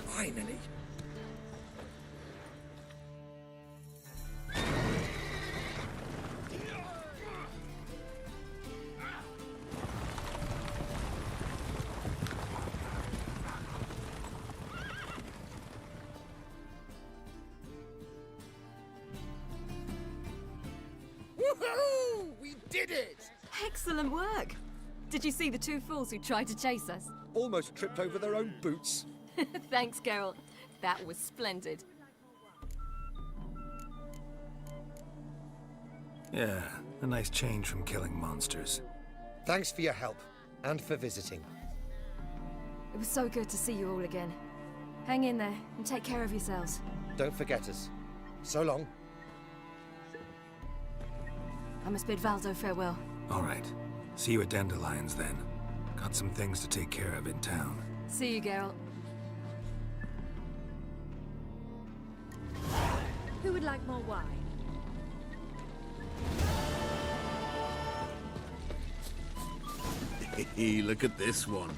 Finally. Woohoo! We did it! Excellent work. Did you see the two fools who tried to chase us? Almost tripped over their own boots. Thanks, Carol. That was splendid. Yeah, a nice change from killing monsters. Thanks for your help, and for visiting. It was so good to see you all again. Hang in there, and take care of yourselves. Don't forget us. So long. I must bid Valdo farewell. All right. See you at Dandelions, then. Got some things to take care of in town. See you, Geralt. Who would like more wine? Hey, look at this one.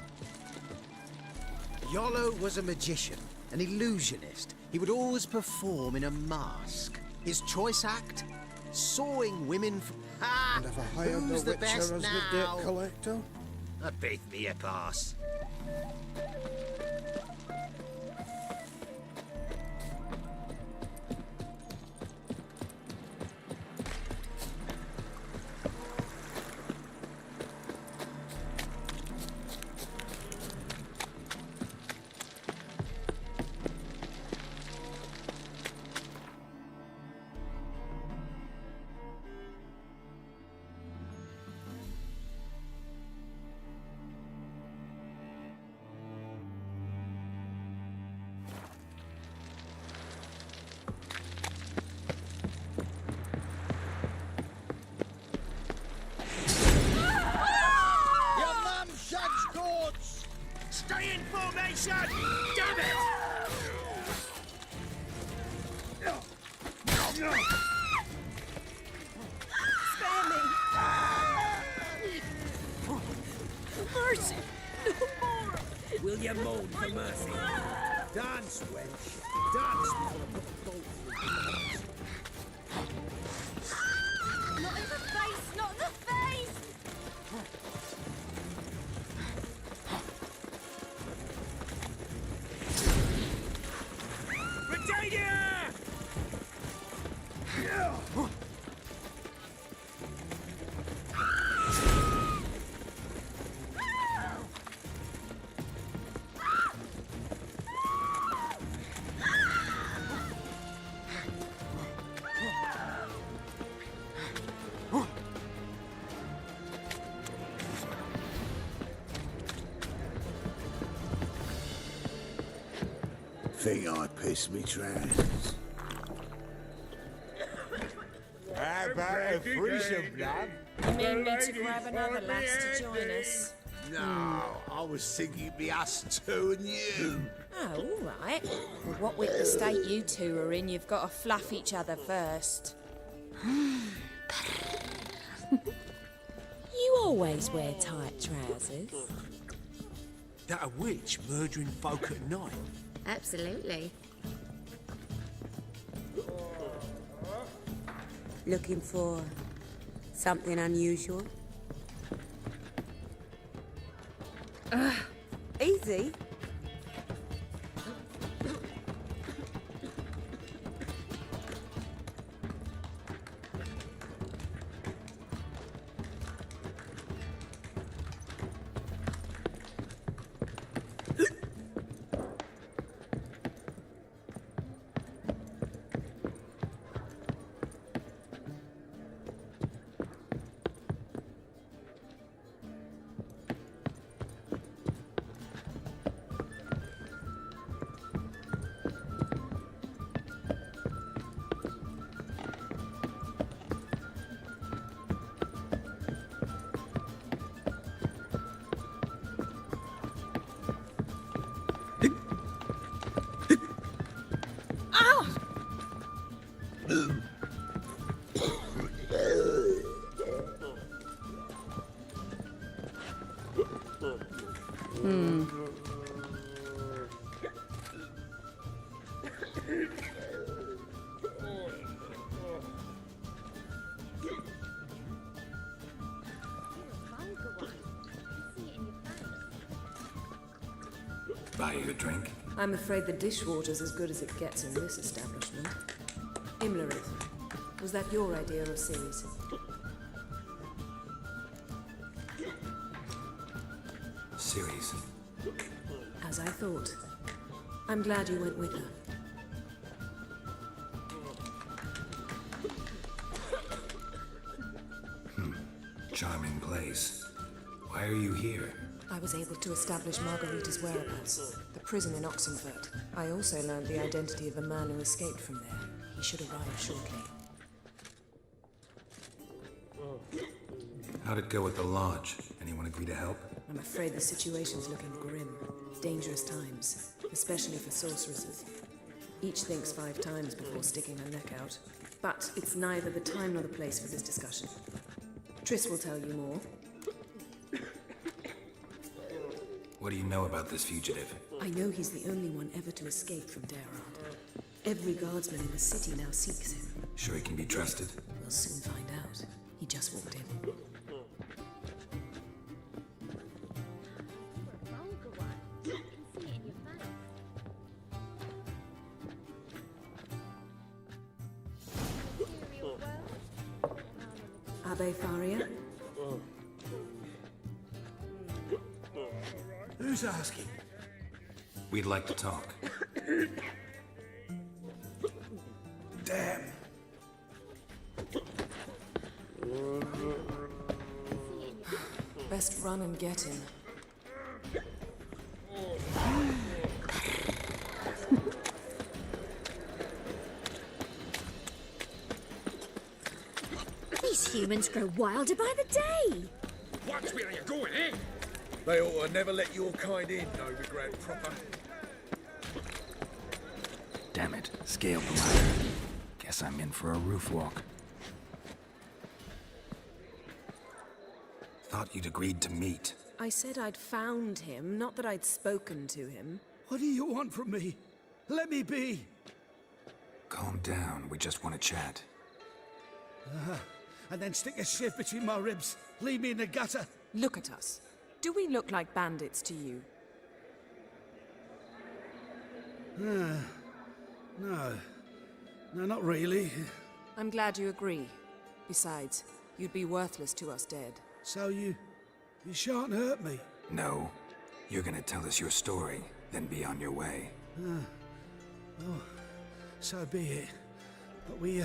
Yolo was a magician, an illusionist. He would always perform in a mask. His choice act? Sawing women from... Ha! And have I hired Who's the the best Witcher as now? the debt collector? A bit me a pass. Stay in formation! Damn it! Spare me! Mercy! No more! Will you moan for mercy? Dance, wench! Dance before I put the bolt through your nose. Not in the face! Not in the face! Think I pissed me trousers. about a threesome, love? You mean me to grab another lass to join us? No, I was thinking it'd be us two and you. Oh, all right. Well, what with the state you two are in, you've got to fluff each other first. You always wear tight trousers. That a witch murdering folk at night? Absolutely. Looking for something unusual? Easy. Buy you a drink? I'm afraid the dishwater's as good as it gets in this establishment. Imlerith, was that your idea of Ciri's? Ciri's. As I thought. I'm glad you went with her. Charming place. Why are you here? I was able to establish Margarita's whereabouts, the prison in Oxenfurt. I also learned the identity of a man who escaped from there. He should arrive shortly. How'd it go at the lodge? Anyone agree to help? I'm afraid the situation's looking grim. Dangerous times, especially for sorceresses. Each thinks 5 times before sticking her neck out. But it's neither the time nor the place for this discussion. Triss will tell you more. What do you know about this fugitive? I know he's the only one ever to escape from Darad. Every guardsman in the city now seeks him. Sure he can be trusted? We'll soon find out. He just walked in. Abbe Faria? Who's asking? We'd like to talk. Damn. Best run and get him. These humans grow wilder by the day. Watch where you're going, eh? They ought to never let your kind in, Novigrad proper. Damn it, scaled the ladder. Guess I'm in for a roof walk. Thought you'd agreed to meet. I said I'd found him, not that I'd spoken to him. What do you want from me? Let me be. Calm down, we just want to chat. And then stick a sieve between my ribs. Leave me in the gutter. Look at us. Do we look like bandits to you? No. No, not really. I'm glad you agree. Besides, you'd be worthless to us dead. So you shan't hurt me? No. You're gonna tell us your story, then be on your way. Oh, so be it. But we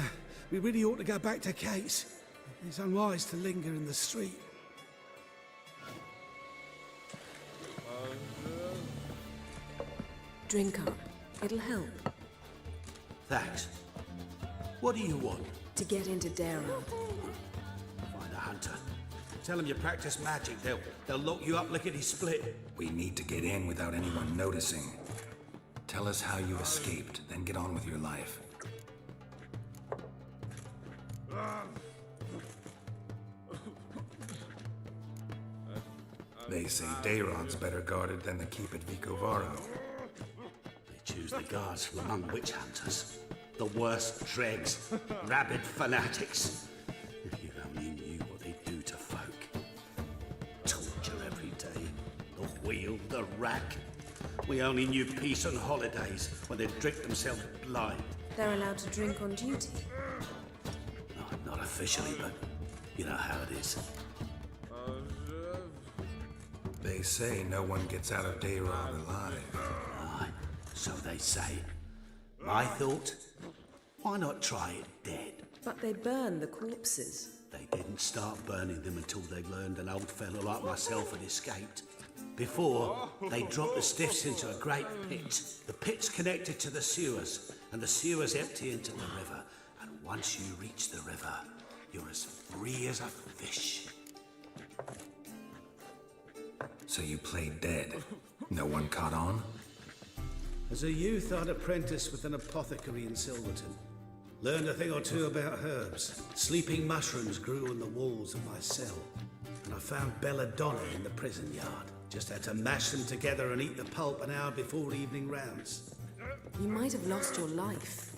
really ought to go back to Kate's. It's unwise to linger in the street. Drink up. It'll help. Thanks. What do you want? To get into Daron. Find a hunter. Tell them you practice magic. They'll lock you up lickety-split. We need to get in without anyone noticing. Tell us how you escaped, then get on with your life. They say Daron's better guarded than the keep at Vicovaro. They choose the guards from among witch hunters. The worst dregs, rabid fanatics. If you only knew what they do to folk. Torture every day. The wheel, the rack. We only knew peace on holidays when they'd drink themselves blind. They're allowed to drink on duty. No, not officially, but you know how it is. They say no one gets out of Daron alive. Aye, so they say. My thought, why not try it dead? But they burn the corpses. They didn't start burning them until they learned an old fellow like myself had escaped. Before, they dropped the stiffs into a great pit. The pit's connected to the sewers, and the sewers empty into the river. And once you reach the river, you're as free as a fish. So you played dead. No one caught on? As a youth, I'd apprenticed with an apothecary in Silverton. Learned a thing or two about herbs. Sleeping mushrooms grew on the walls of my cell. And I found belladonna in the prison yard. Just had to mash them together and eat the pulp an hour before evening rounds. You might have lost your life.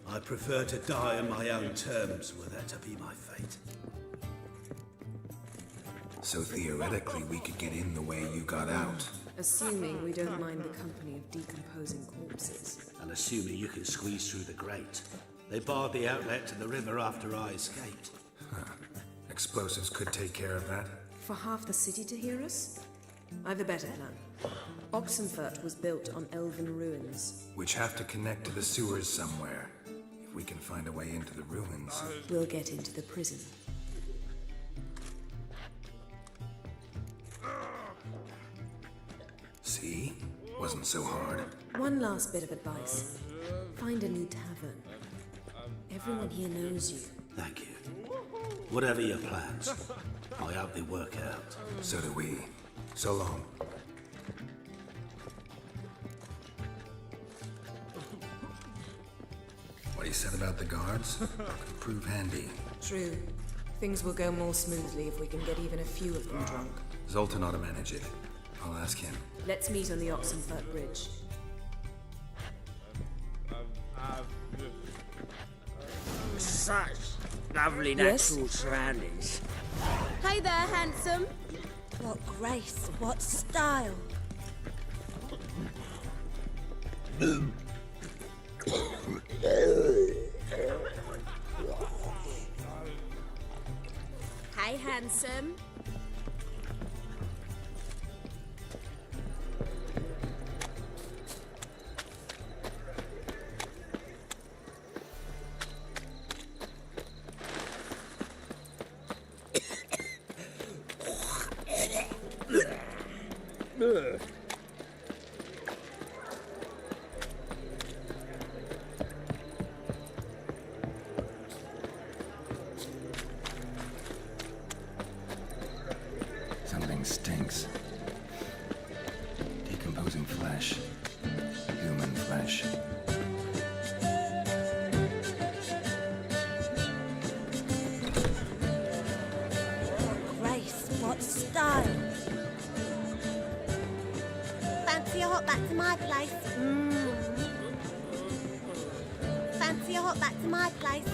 I prefer to die on my own terms, were that to be my fate. So theoretically, we could get in the way you got out. Assuming we don't mind the company of decomposing corpses. And assuming you can squeeze through the grate. They barred the outlet to the river after I escaped. Huh. Explosives could take care of that. For half the city to hear us? I've a better plan. Oxenfurt was built on elven ruins. Which have to connect to the sewers somewhere. If we can find a way into the ruins. We'll get into the prison. See? Wasn't so hard. One last bit of advice. Find a new tavern. Everyone here knows you. Thank you. Whatever your plans, I hope they work out. So do we. So long. What he said about the guards could prove handy. True. Things will go more smoothly if we can get even a few of them drunk. Zoltan ought to manage it. I'll ask him. Let's meet on the Oxenfurt Bridge. Such lovely natural surroundings. Hey there, handsome. What grace, what style. Hey, handsome. Something stinks. Decomposing flesh. Human flesh. Grace, what style. Fancy a hop back to my place? Fancy a hop back to my place?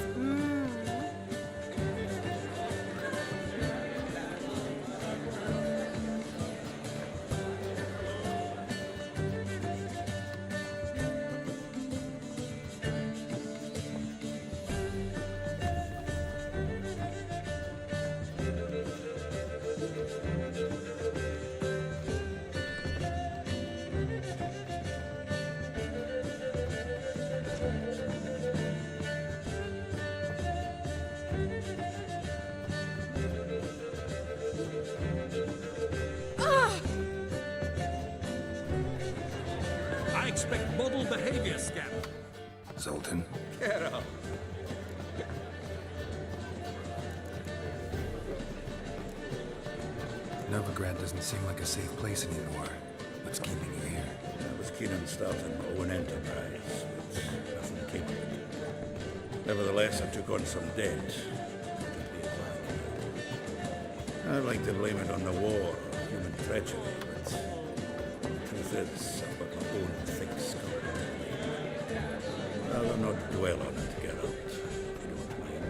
I expect model behavior, Scamp. Zoltan. Get up. Novigrad doesn't seem like a safe place anymore. What's keeping you here? I was keen on starting my own enterprise, but nothing came of it. Nevertheless, I took on some debt. I'd like to blame it on the war or human treachery, but the truth is, I've got my own thick skull. I'll not dwell on it, Geralt, if you don't mind.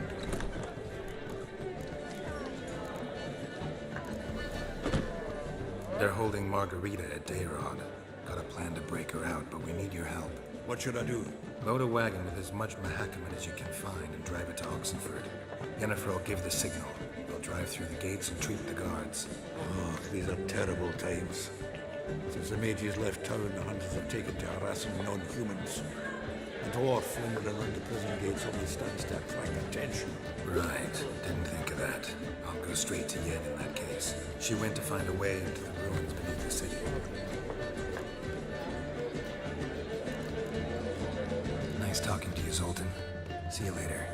They're holding Margarita at Dayrod. Got a plan to break her out, but we need your help. What should I do? Load a wagon with as much Mahakaman as you can find and drive it to Oxenford. Yennefer will give the signal. They'll drive through the gates and treat the guards. Oh, these are terrible times. Since the mages left town, the hunters have taken to harassing non-humans. The dwarf lingered around the prison gates only stands to attract attention. Right. Didn't think of that. I'll go straight to Yen in that case. She went to find a way into the ruins beneath the city. Nice talking to you, Zoltan. See you later.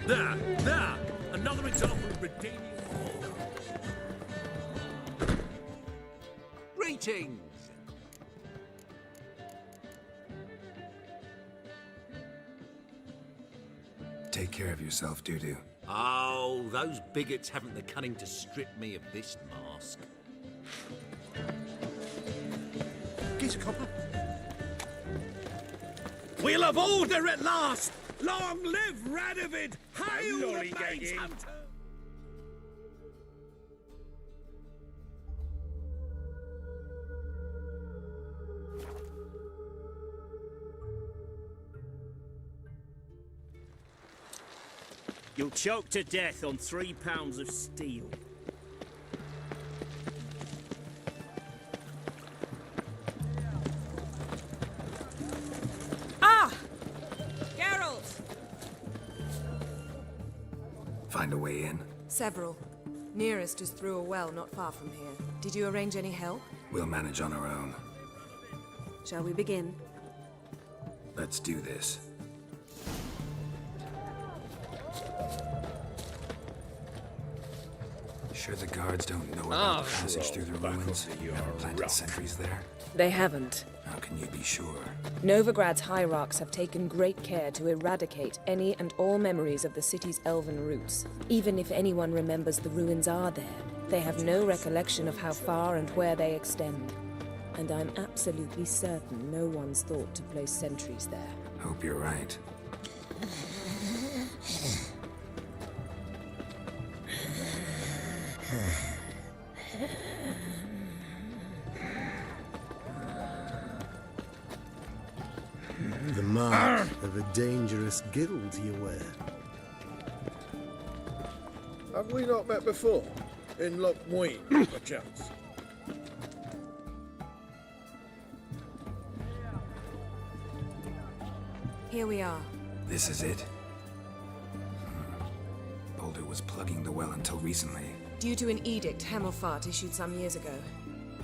There! Another example of Redanian... Greetings! Take care of yourself, Dudu. Oh, those bigots haven't the cunning to strip me of this mask. Geezer Copper. We'll have order at last! Long live Radovid! Hail the Mage Hunter! You'll choke to death on 3 pounds of steel. Ah! Geralt! Find a way in. Several. Nearest is through a well not far from here. Did you arrange any help? We'll manage on our own. Shall we begin? Let's do this. Sure the guards don't know about the passage through the ruins? Never planted sentries there? They haven't. How can you be sure? Novigrad's hierarchs have taken great care to eradicate any and all memories of the city's elven roots. Even if anyone remembers the ruins are there, they have no recollection of how far and where they extend. And I'm absolutely certain no one's thought to place sentries there. Hope you're right. The mark of a dangerous guild you wear. Have we not met before? In Loch Wayne, perchance? Here we are. This is it? Boulder was plugging the well until recently. Due to an edict Hemmelfart issued some years ago.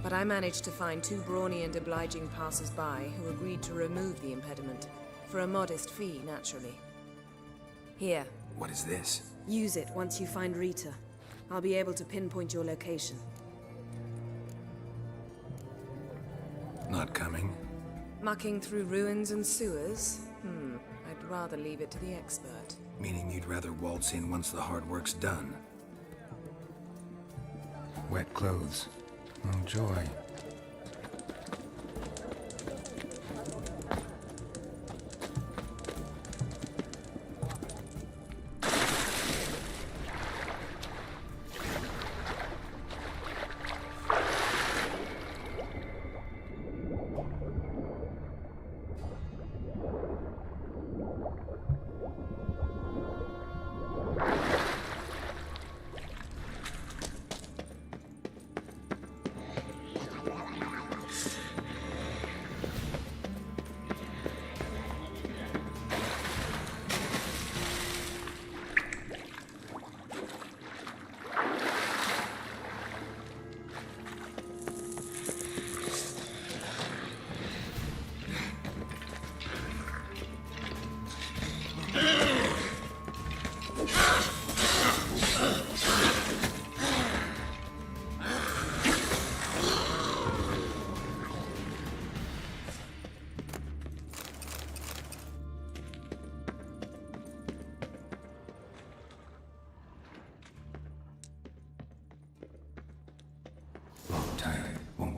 But I managed to find 2 brawny and obliging passers-by who agreed to remove the impediment. For a modest fee, naturally. Here. What is this? Use it once you find Rita. I'll be able to pinpoint your location. Not coming? Mucking through ruins and sewers? I'd rather leave it to the expert. Meaning you'd rather waltz in once the hard work's done. Wet clothes. Oh, joy.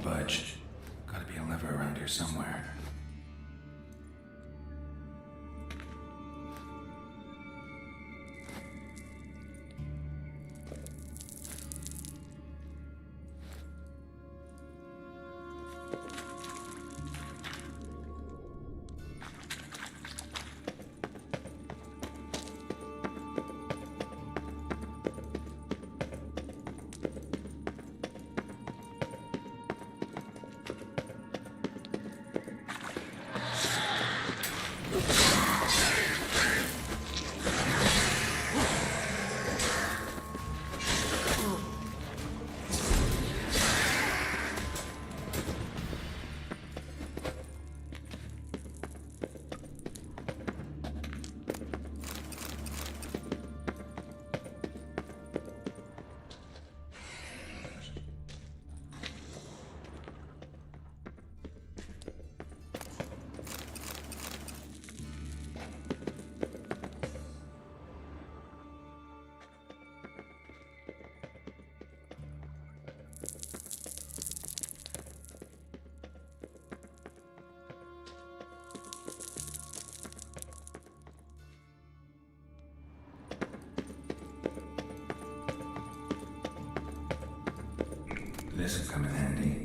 Budge. Gotta be a lever around here somewhere. This'll come in handy.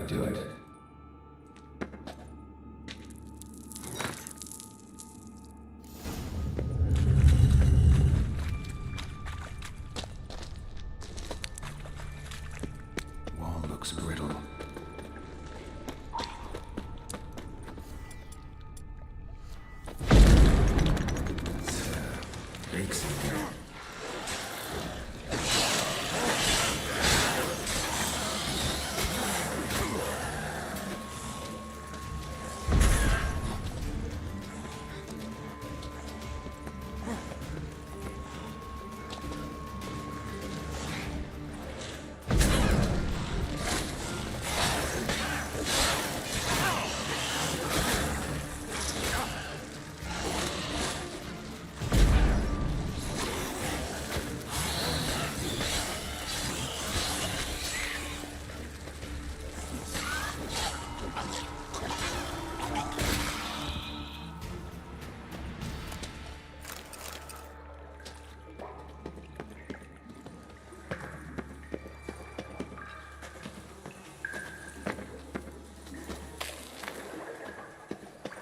Do it. Wall looks brittle. Breaks in here.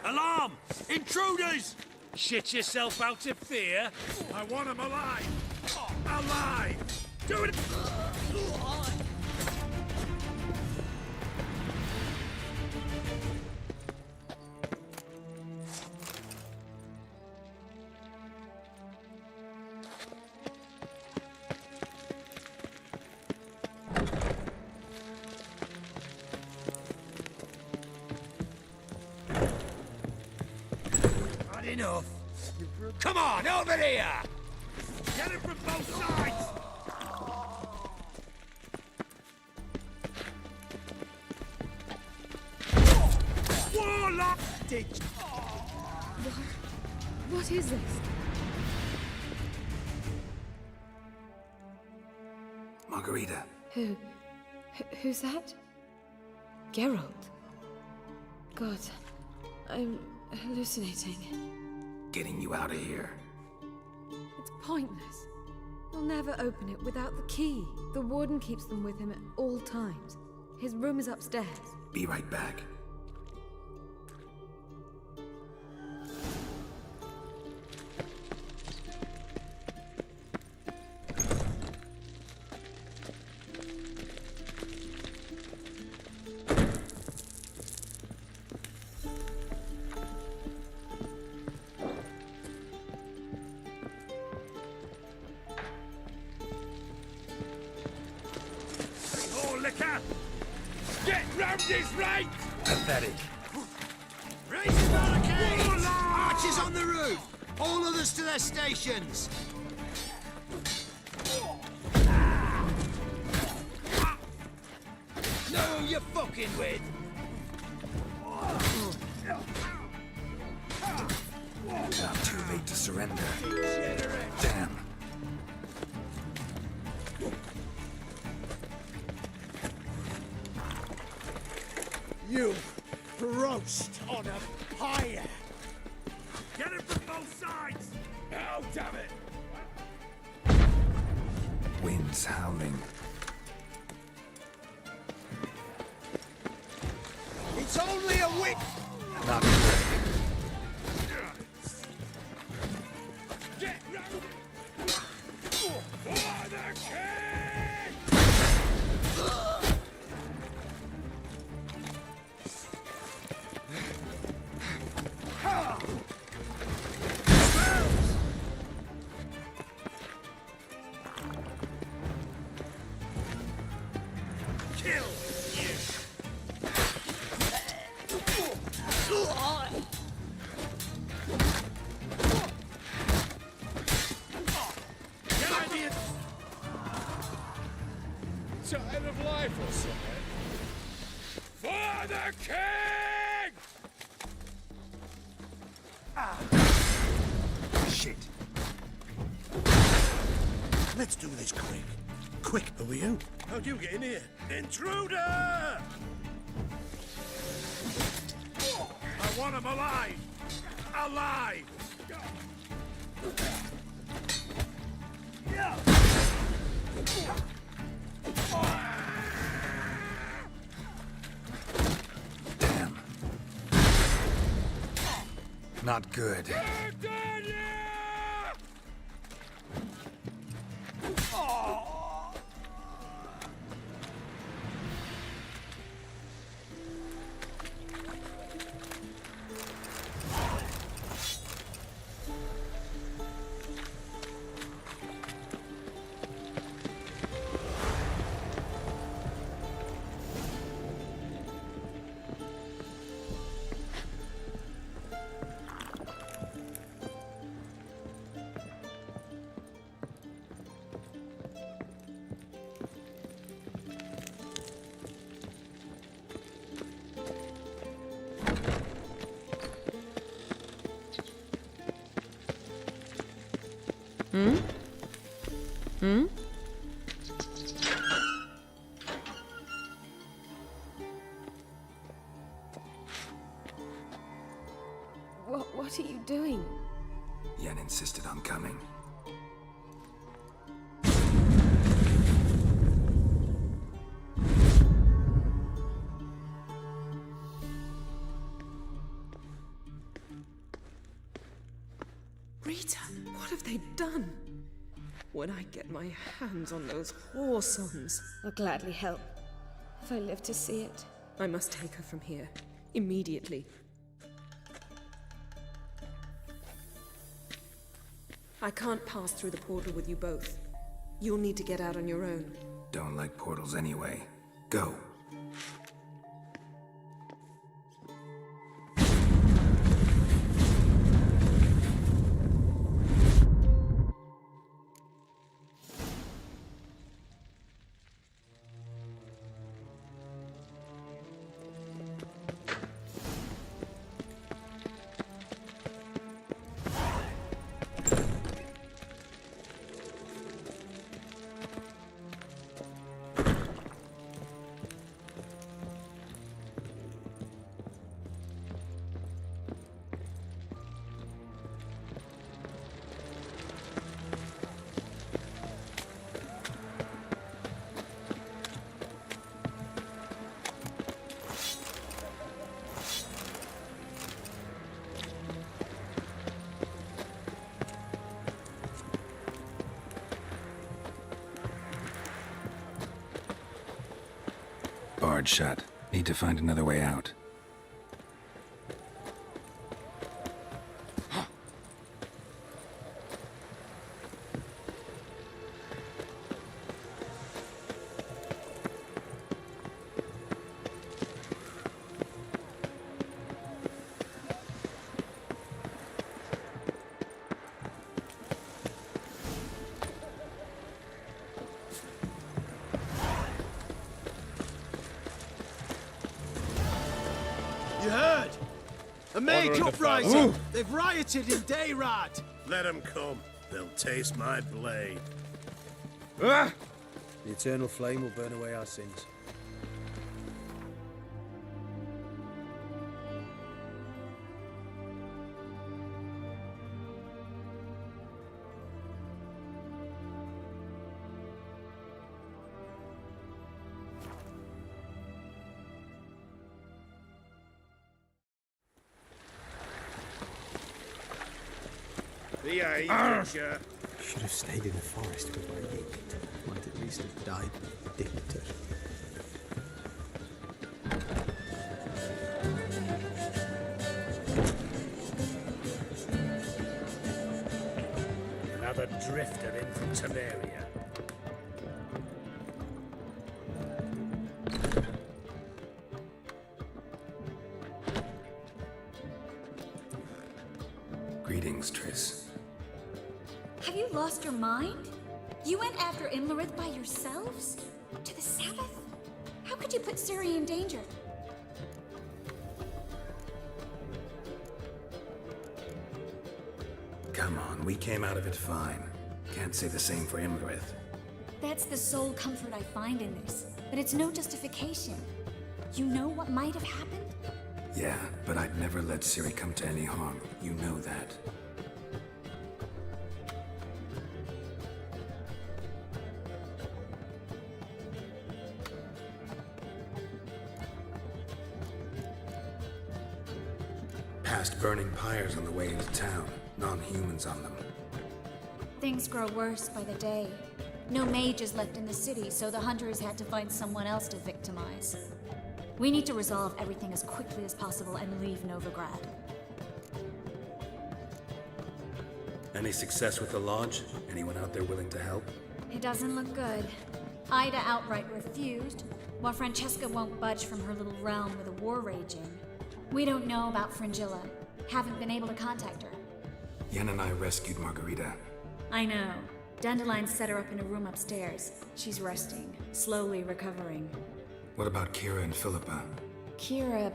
Alarm! Intruders! Shit yourself out of fear? I want them alive! Alive! Do it! enough. Come on, over here! Get it from both sides! Warlock! What is this? Margarita. Who's that? Geralt. God, I'm hallucinating. Getting you out of here. It's pointless. He'll never open it without the key. The warden keeps them with him at all times. His room is upstairs. Be right back. More liquor! Get round his right! Pathetic. Raise the barricades! Archers on the roof! All others to their stations! Know who you're fucking with! Not too late to surrender. Damn. You roast on a pyre! Get it from both sides! Oh, damn it! Winds howling. It's only a wind! Not good. Get round! For the king! Kill you! Get out here! Tired of life or something? For the king! Shit. Let's do this quick. Quick, who are you? How'd you get in here? Intruder! I want him alive! Alive! Damn. Not good. Hmm? Hmm? What are you doing? Yen insisted on coming. Rita, what have they done? When I get my hands on those whoresons, I'll gladly help, if I live to see it. I must take her from here, immediately. I can't pass through the portal with you both. You'll need to get out on your own. Don't like portals anyway. Go. barred shut. Need to find another way out. You heard? A major uprising! They've rioted in Dayrad! Let them come. They'll taste my blade. The eternal flame will burn away our sins. The Whitcher. Should have stayed in the forest with my mate. Might at least have died with dignity. Another drifter in from Temeria. Greetings, Triss. Have you lost your mind? You went after Imlerith by yourselves? To the Sabbath? How could you put Ciri in danger? Come on, we came out of it fine. Can't say the same for Imlerith. That's the sole comfort I find in this, but it's no justification. You know what might have happened? Yeah, but I'd never let Ciri come to any harm. You know that. Past burning pyres on the way into town. Non-humans on them. Things grow worse by the day. No mages left in the city, so the hunters had to find someone else to victimize. We need to resolve everything as quickly as possible and leave Novigrad. Any success with the Lodge? Anyone out there willing to help? It doesn't look good. Ida outright refused, while Francesca won't budge from her little realm with a war raging. We don't know about Fringilla. Haven't been able to contact her. Yen and I rescued Margarita. I know. Dandelion set her up in a room upstairs. She's resting, slowly recovering. What about Kira and Philippa? Kira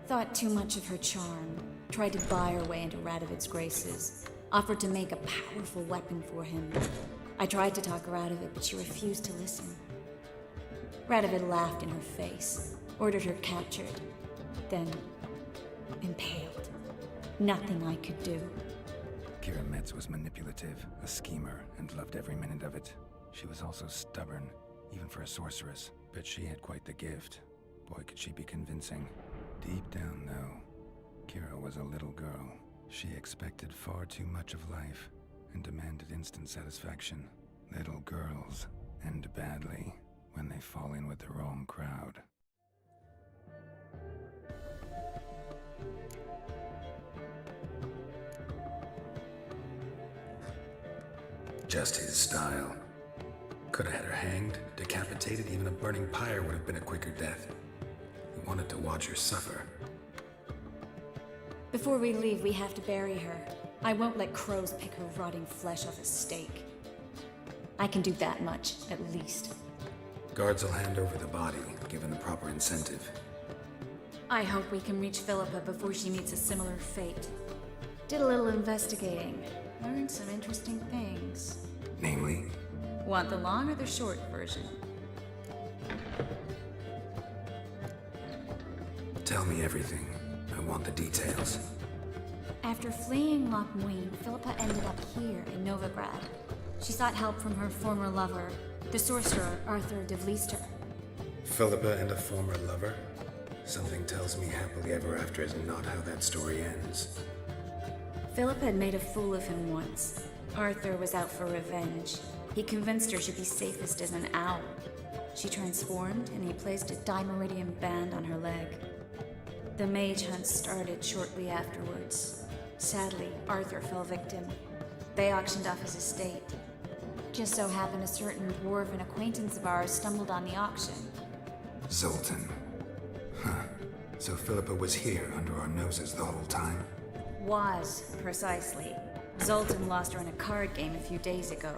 thought too much of her charm, tried to buy her way into Radovid's graces, offered to make a powerful weapon for him. I tried to talk her out of it, but she refused to listen. Radovid laughed in her face, ordered her captured, then impaled. Nothing I could do. Kira Metz was manipulative, a schemer, and loved every minute of it. She was also stubborn, even for a sorceress, but she had quite the gift. Boy, could she be convincing. Deep down, though, Kira was a little girl. She expected far too much of life and demanded instant satisfaction. Little girls end badly when they fall in with the wrong crowd. Just his style. Could have had her hanged, decapitated, even a burning pyre would have been a quicker death. He wanted to watch her suffer. Before we leave, we have to bury her. I won't let crows pick her rotting flesh off a stake. I can do that much, at least. Guards will hand over the body, given the proper incentive. I hope we can reach Philippa before she meets a similar fate. Did a little investigating. Learned some interesting things. Namely? Want the long or the short version? Tell me everything. I want the details. After fleeing Loch Muin, Philippa ended up here in Novigrad. She sought help from her former lover, the sorcerer Arthur de Vlister. Philippa and a former lover? Something tells me happily ever after is not how that story ends. Philippa had made a fool of him once. Arthur was out for revenge. He convinced her she'd be safest as an owl. She transformed, and he placed a dimeridium band on her leg. The mage hunt started shortly afterwards. Sadly, Arthur fell victim. They auctioned off his estate. Just so happened a certain dwarven acquaintance of ours stumbled on the auction. Zoltan. Huh. So Philippa was here under our noses the whole time? Was, precisely. Zoltan lost her in a card game a few days ago.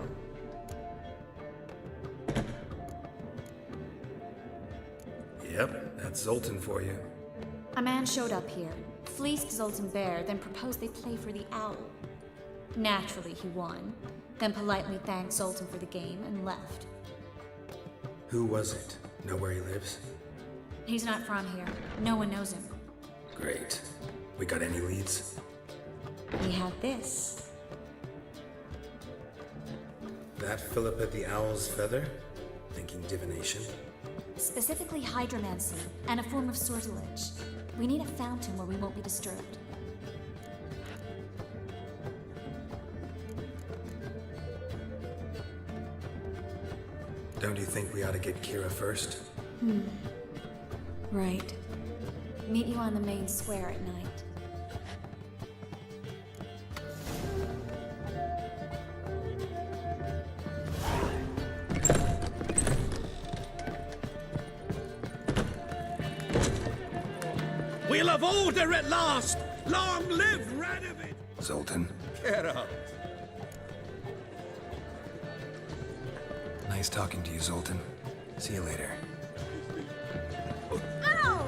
Yep, that's Zoltan for you. A man showed up here, fleeced Zoltan bare, then proposed they play for the owl. Naturally, he won, then politely thanked Zoltan for the game and left. Who was it? Know where he lives? He's not from here. No one knows him. Great. We got any leads? We have this. That Philippa the Owl's feather? Thinking divination? Specifically hydromancy, and a form of sortilege. We need a fountain where we won't be disturbed. Don't you think we ought to get Kira first? Right. Meet you on the main square at night. We'll have order at last! Long live Radovid! Zoltan. Get up! Nice talking to you, Zoltan. See you later. Ow!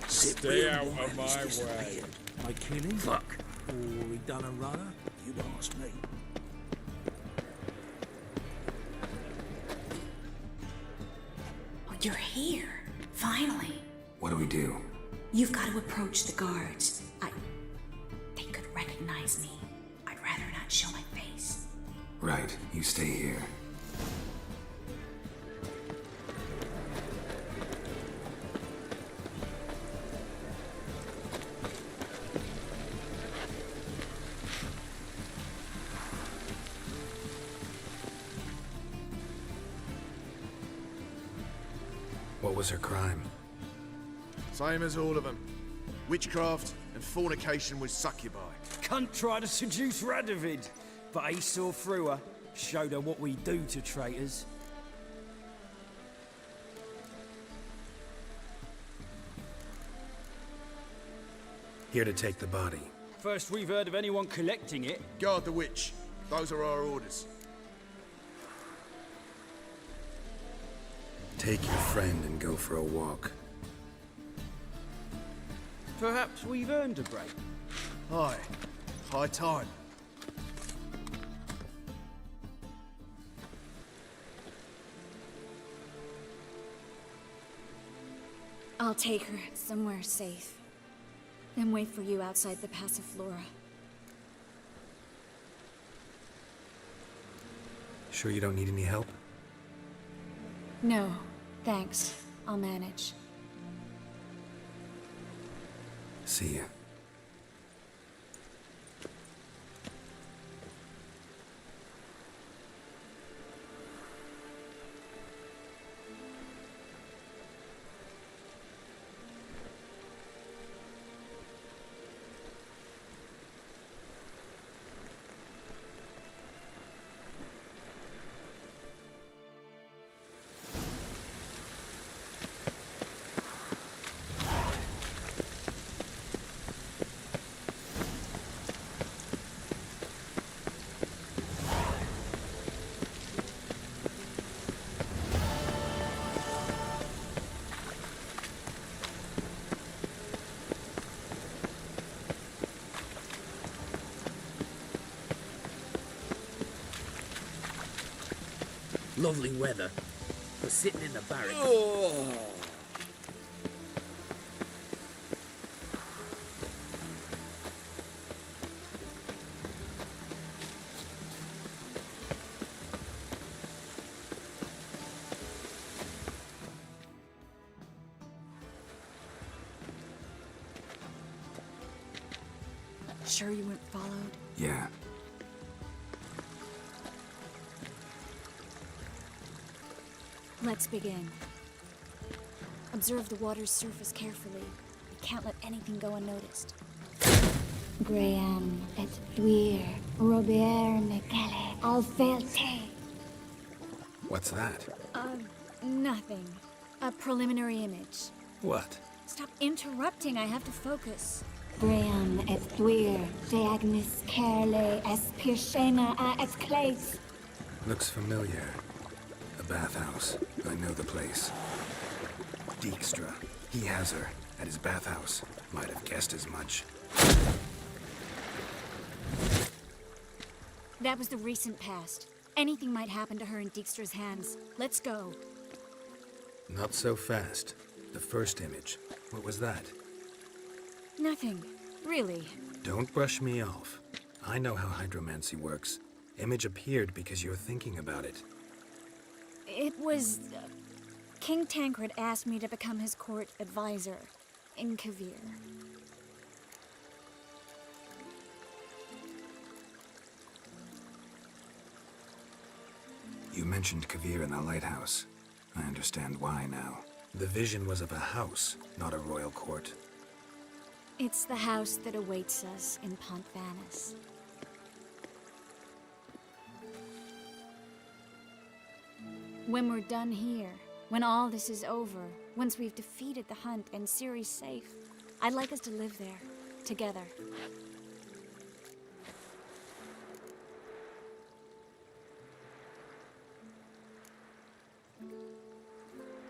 Stay out of my way. I kill him? Fuck. Or he done a runner? You ask me. Oh, you're here. Finally. What do we do? You've got to approach the guards. They could recognize me. I'd rather not show my face. Right, you stay here. What was her crime? Same as all of them. Witchcraft and fornication with succubi. Cunt tried to seduce Radovid, but he saw through her, showed her what we do to traitors. Here to take the body. First we've heard of anyone collecting it. Guard the witch. Those are our orders. Take your friend and go for a walk. Perhaps we've earned a break. Aye. High time. I'll take her somewhere safe. Then wait for you outside the Passiflora. Sure you don't need any help? No, thanks. I'll manage. See ya. Lovely weather. We're sitting in the barrack. Oh. Sure you weren't followed? Yeah. Let's begin. Observe the water's surface carefully. You can't let anything go unnoticed. Graham et Thuir, Robert Mekele, Alfelte. What's that? Nothing. A preliminary image. What? Stop interrupting, I have to focus. Graham et Thuir, de Agnes Kerle, es Pirshena a es Claes. Looks familiar. A bathhouse. I know the place. Dijkstra. He has her at his bathhouse. Might have guessed as much. That was the recent past. Anything might happen to her in Dijkstra's hands. Let's go. Not so fast. The first image. What was that? Nothing. Really. Don't brush me off. I know how hydromancy works. Image appeared because you're thinking about it. It was... King Tancred asked me to become his court advisor in Kavir. You mentioned Kavir in the lighthouse. I understand why now. The vision was of a house, not a royal court. It's the house that awaits us in Pont Vanis. When we're done here, when all this is over, once we've defeated the hunt and Ciri's safe, I'd like us to live there, together.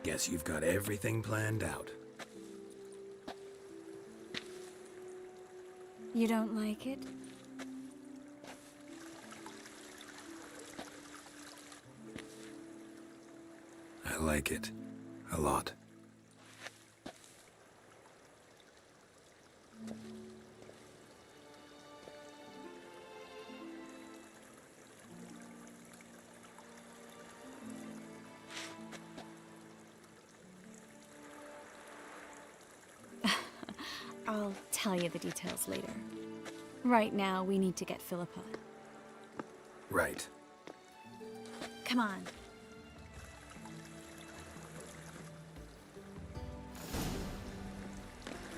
Guess you've got everything planned out. You don't like it? I like it. A lot. I'll tell you the details later. Right now, we need to get Philippa. Right. Come on.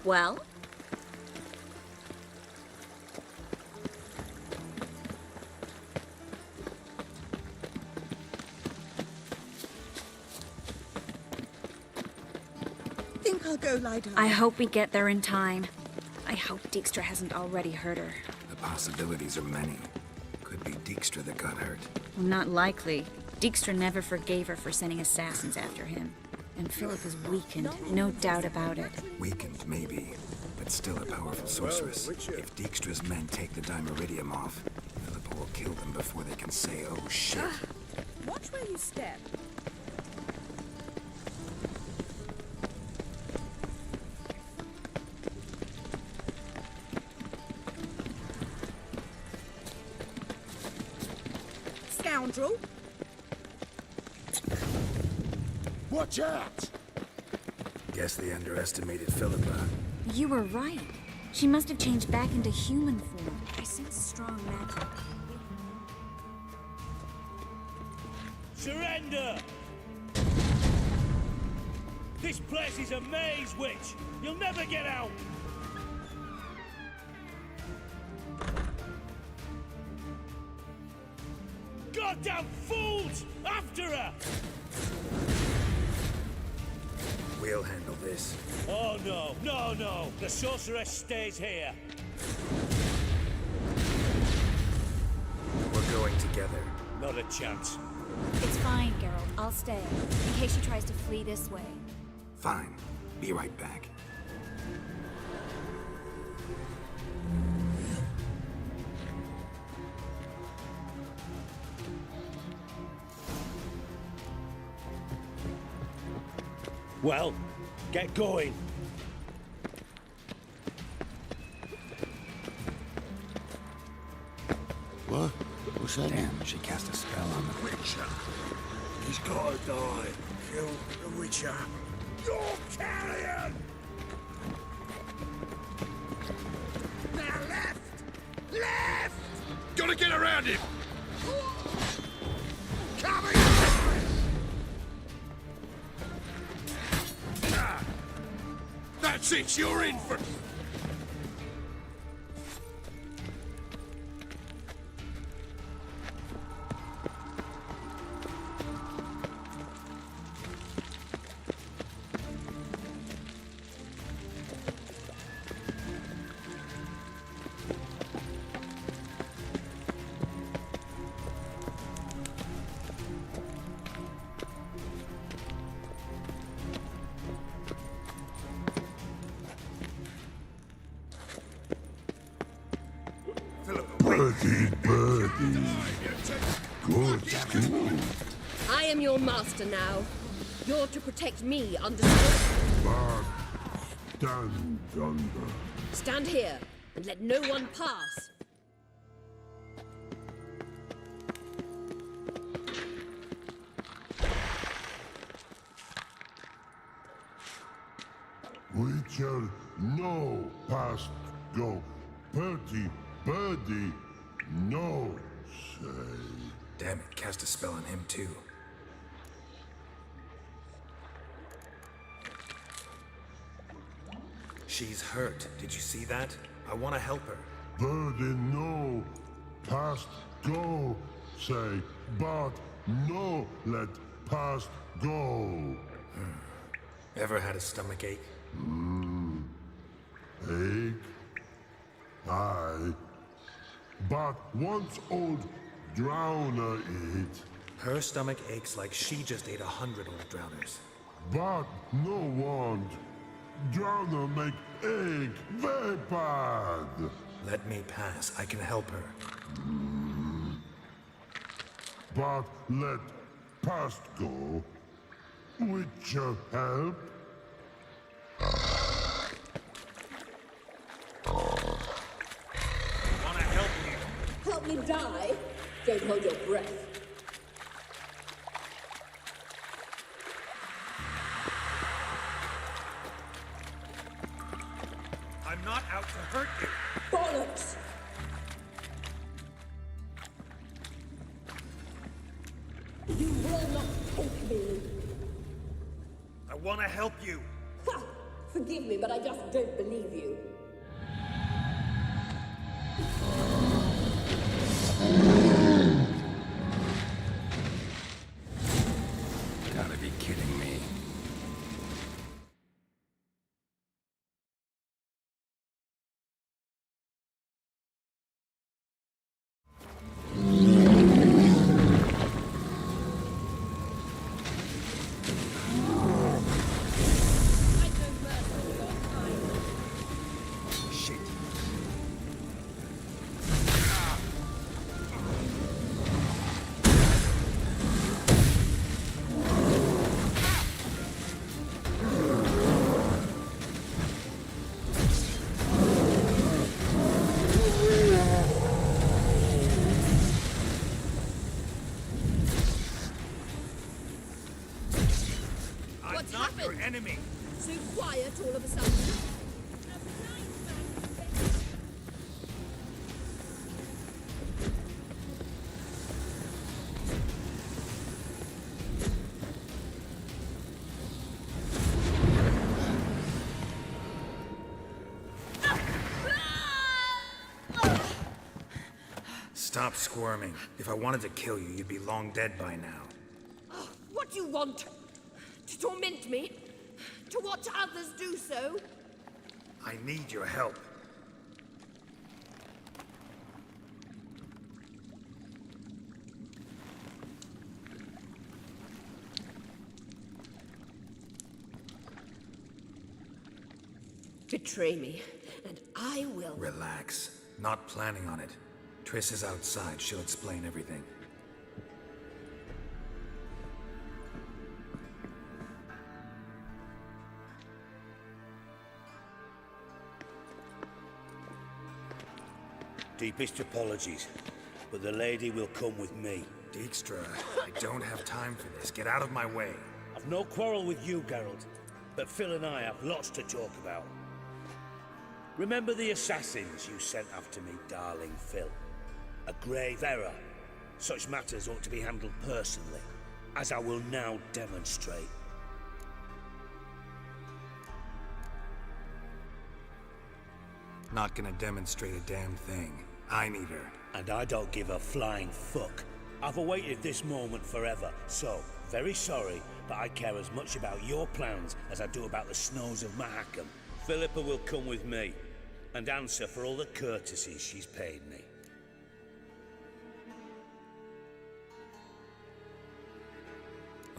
Well? Think I'll go lie down. I hope we get there in time. I hope Dijkstra hasn't already hurt her. The possibilities are many. Could be Dijkstra that got hurt. Well, not likely. Dijkstra never forgave her for sending assassins after him. And Philip is weakened, no doubt about it. Weakened, maybe, but still a powerful sorceress. If Dijkstra's men take the Dimeridium off, Philippa will kill them before they can say, oh shit. Watch where you step. Scoundrel. Watch out! Guess they underestimated Philippa. You were right. She must have changed back into human form. I sense strong magic. Surrender! This place is a maze, witch! You'll never get out! Goddamn fools! After her! We'll handle this. Oh no, no, no! The sorceress stays here. We're going together. Not a chance. It's fine, Geralt. I'll stay, in case she tries to flee this way. Fine. Be right back. Well, get going. What? What's that? Damn, she cast a spell on the Whitcher. He's gotta die. Kill the Witcher. You're carrion! Now left! Left! Gotta get around him! Coming! Ah, that's it, you're in for... Birdie, birdie. Good school. I am your master now. You're to protect me, understood? But stand under. Stand here and let no one pass. Whitcher, no past go. Birdie, birdie, no say. Damn it, cast a spell on him too. She's hurt. Did you see that? I want to help her. Birdie, no past go say. But no let past go. Ever had a stomach ache? Ache? Aye. But once old drowner eat. Her stomach aches like she just ate 100 old drowners. But no want. Drowner make ache very bad. Let me pass. I can help her. But let past go. Whicher help? Wanna help you? Help me die? Don't hold your breath. I'm not out to hurt you. Bollocks! You will not take me. I wanna help you. Ha! Forgive me, but I just don't believe you. Gotta be kidding me. Shit. What's not happened? your enemy. So quiet all of a sudden. Stop squirming. If I wanted to kill you, you'd be long dead by now. What do you want? To torment me? To watch others do so? I need your help. Betray me, and I will. Relax. Not planning on it. Triss is outside. She'll explain everything. Deepest apologies, but the lady will come with me. Dijkstra, I don't have time for this. Get out of my way. I've no quarrel with you, Geralt, but Phil and I have lots to talk about. Remember the assassins you sent after me, darling Phil? A grave error. Such matters ought to be handled personally, as I will now demonstrate. Not gonna demonstrate a damn thing. I need her. And I don't give a flying fuck. I've awaited this moment forever, so, very sorry, but I care as much about your plans as I do about the snows of Mahakam. Philippa will come with me, and answer for all the courtesies she's paid me.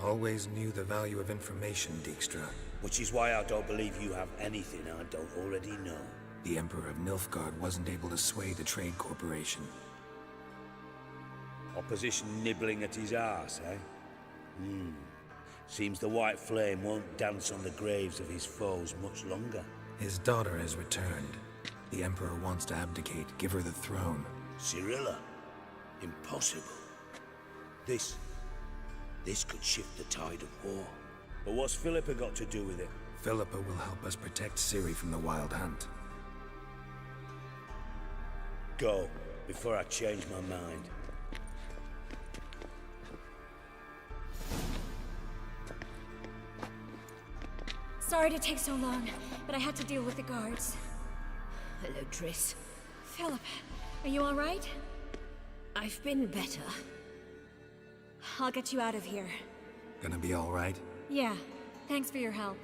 Always knew the value of information, Dijkstra. Which is why I don't believe you have anything I don't already know. The Emperor of Nilfgaard wasn't able to sway the Trade Corporation. Opposition nibbling at his arse, eh? Seems the White Flame won't dance on the graves of his foes much longer. His daughter has returned. The Emperor wants to abdicate, give her the throne. Cyrilla? Impossible. This could shift the tide of war. But what's Philippa got to do with it? Philippa will help us protect Ciri from the Wild Hunt. Go, before I change my mind. Sorry to take so long, but I had to deal with the guards. Hello, Triss. Philip, are you all right? I've been better. I'll get you out of here. Gonna be all right? Yeah, thanks for your help.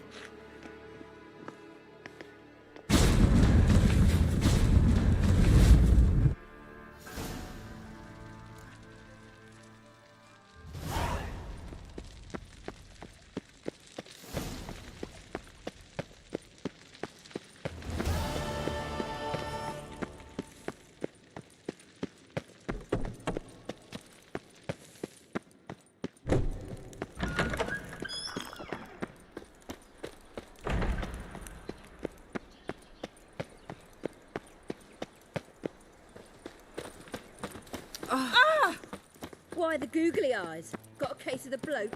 Why the googly eyes? Got a case of the bloat?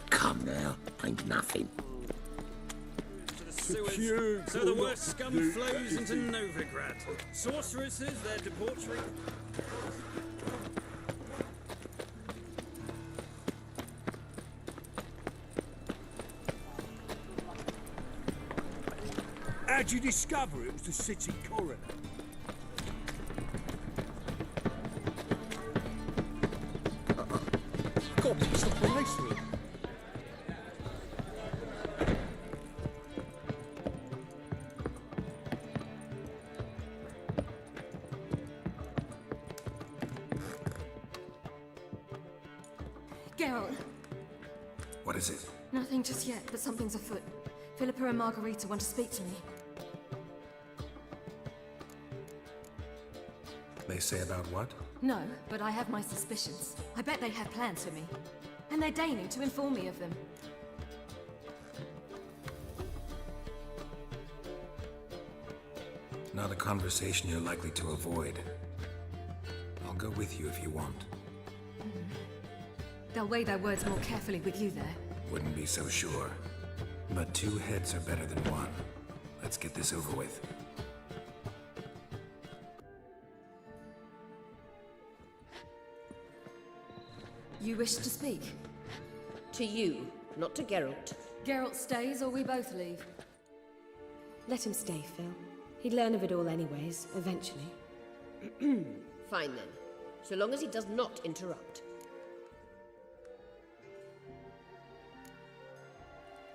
Come now, ain't nothing. So the worst scum flows into Novigrad. Sorceresses, their debauchery. How'd you discover it was the city coroner? God, it's a policeman. Geralt. What is it? Nothing just yet, but something's afoot. Philippa and Margarita want to speak to me. They say about what? No, but I have my suspicions. I bet they have plans for me. And they're deigning to inform me of them. Not a conversation you're likely to avoid. I'll go with you if you want. They'll weigh their words more carefully with you there. Wouldn't be so sure. But two heads are better than one. Let's get this over with. You wish to speak? To you, not to Geralt. Geralt stays or we both leave? Let him stay, Phil. He'd learn of it all anyways, eventually. Fine then. So long as he does not interrupt.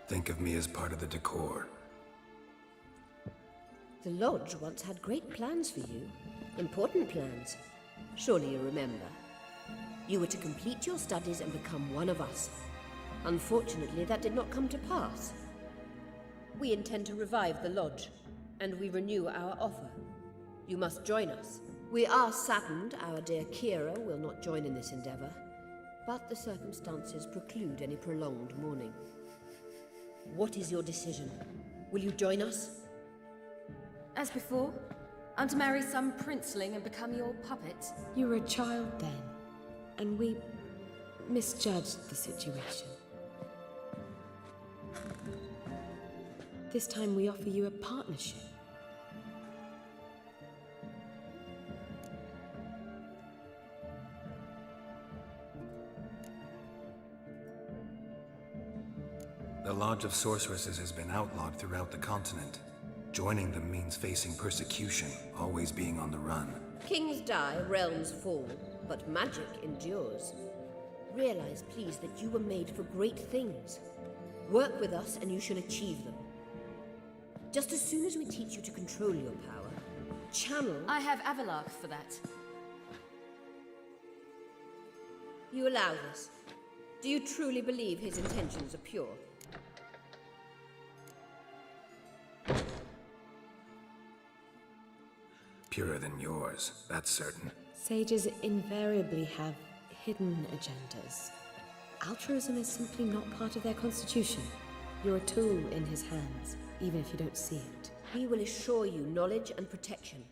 Think of me as part of the decor. The Lodge once had great plans for you. Important plans. Surely you remember. You were to complete your studies and become one of us. Unfortunately, that did not come to pass. We intend to revive the Lodge, and we renew our offer. You must join us. We are saddened our dear Kira will not join in this endeavor, but the circumstances preclude any prolonged mourning. What is your decision? Will you join us? As before, I'm to marry some princeling and become your puppet. You were a child then, and we misjudged the situation. This time we offer you a partnership. The Lodge of Sorceresses has been outlawed throughout the continent. Joining them means facing persecution, always being on the run. Kings die, realms fall, but magic endures. Realize, please, that you were made for great things. Work with us and you shall achieve them. Just as soon as we teach you to control your power, channel... I have Avalark for that. You allow this? Do you truly believe his intentions are pure? Purer than yours, that's certain. Sages invariably have hidden agendas. Altruism is simply not part of their constitution. You're a tool in his hands, even if you don't see it. We will assure you knowledge and protection,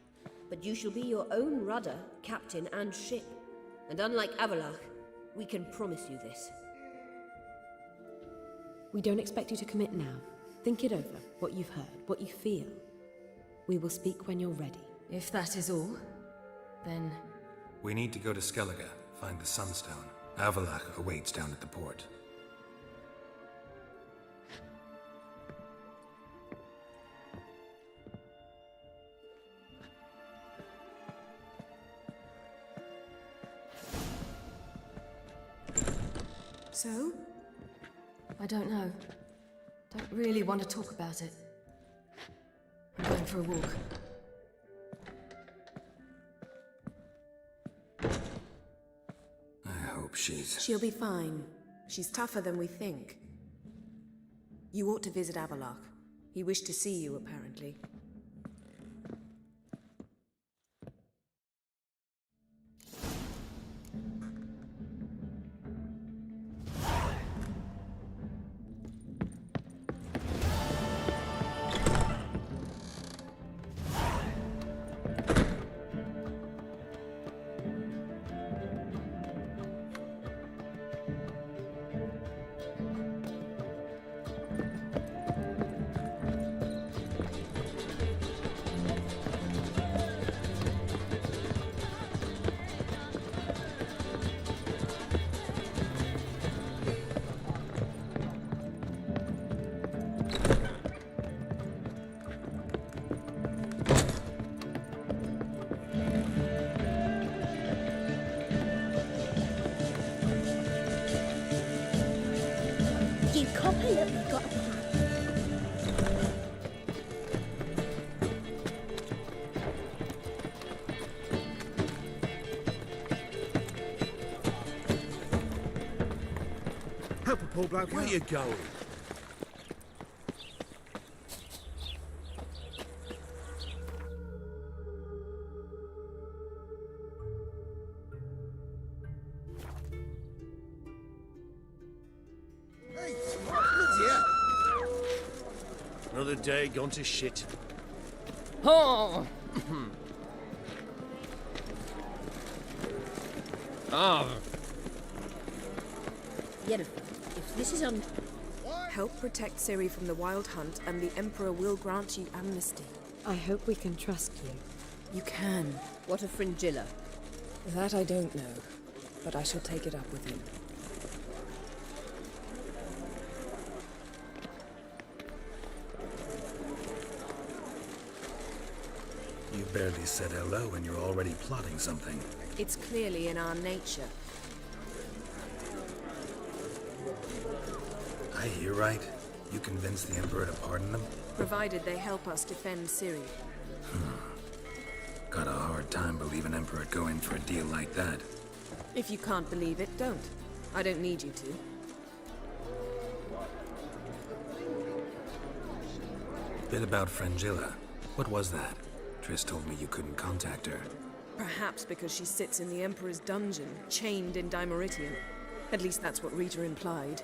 but you shall be your own rudder, captain, and ship. And unlike Avalark, we can promise you this. We don't expect you to commit now. Think it over, what you've heard, what you feel. We will speak when you're ready. If that is all, then... We need to go to Skellige, find the Sunstone. Avalach awaits down at the port. So? I don't know. Don't really want to talk about it. I'm going for a walk. She'll be fine. She's tougher than we think. You ought to visit Avalark. He wished to see you, apparently. Help a poor bloke. Where you going? Hey, what's here? Another day gone to shit. Oh! Ah. Yennefer, if this is Help protect Ciri from the Wild Hunt, and the Emperor will grant you amnesty. I hope we can trust you. You can. What of Fringilla? That I don't know, but I shall take it up with him. You barely said hello and you're already plotting something. It's clearly in our nature. I hear right. You convinced the Emperor to pardon them? Provided they help us defend Ciri. Got a hard time believing Emperor'd go in for a deal like that. If you can't believe it, don't. I don't need you to. Bit about Fringilla. What was that? Triss told me you couldn't contact her. Perhaps because she sits in the Emperor's dungeon, chained in Dimeritium. At least that's what Rita implied.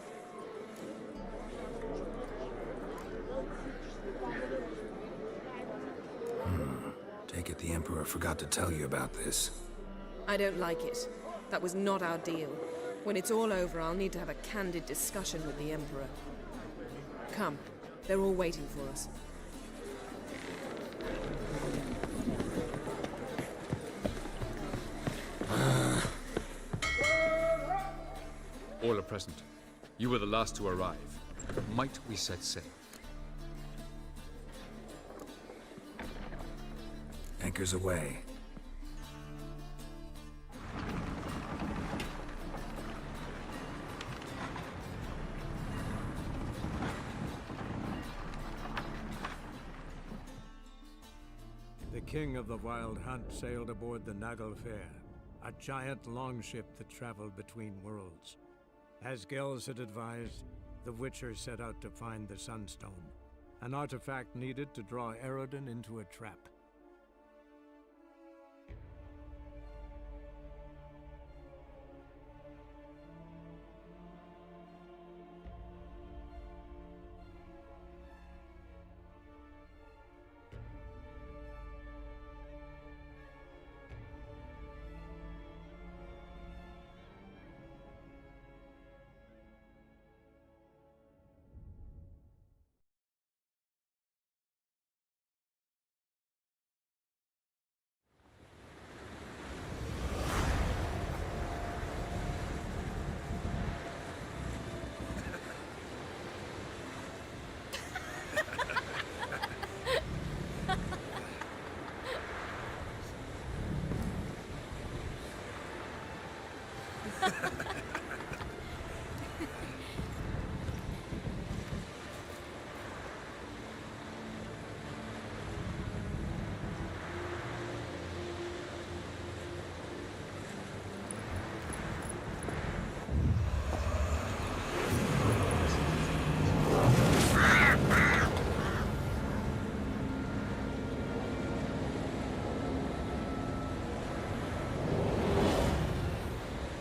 Take it the Emperor forgot to tell you about this. I don't like it. That was not our deal. When it's all over, I'll need to have a candid discussion with the Emperor. Come. They're all waiting for us. All are present. You were the last to arrive. Might we set sail? Anchors away. The king of the Wild Hunt sailed aboard the Naglfar, a giant longship that traveled between worlds. As Gels had advised, the Witcher set out to find the Sunstone, an artifact needed to draw Eredin into a trap.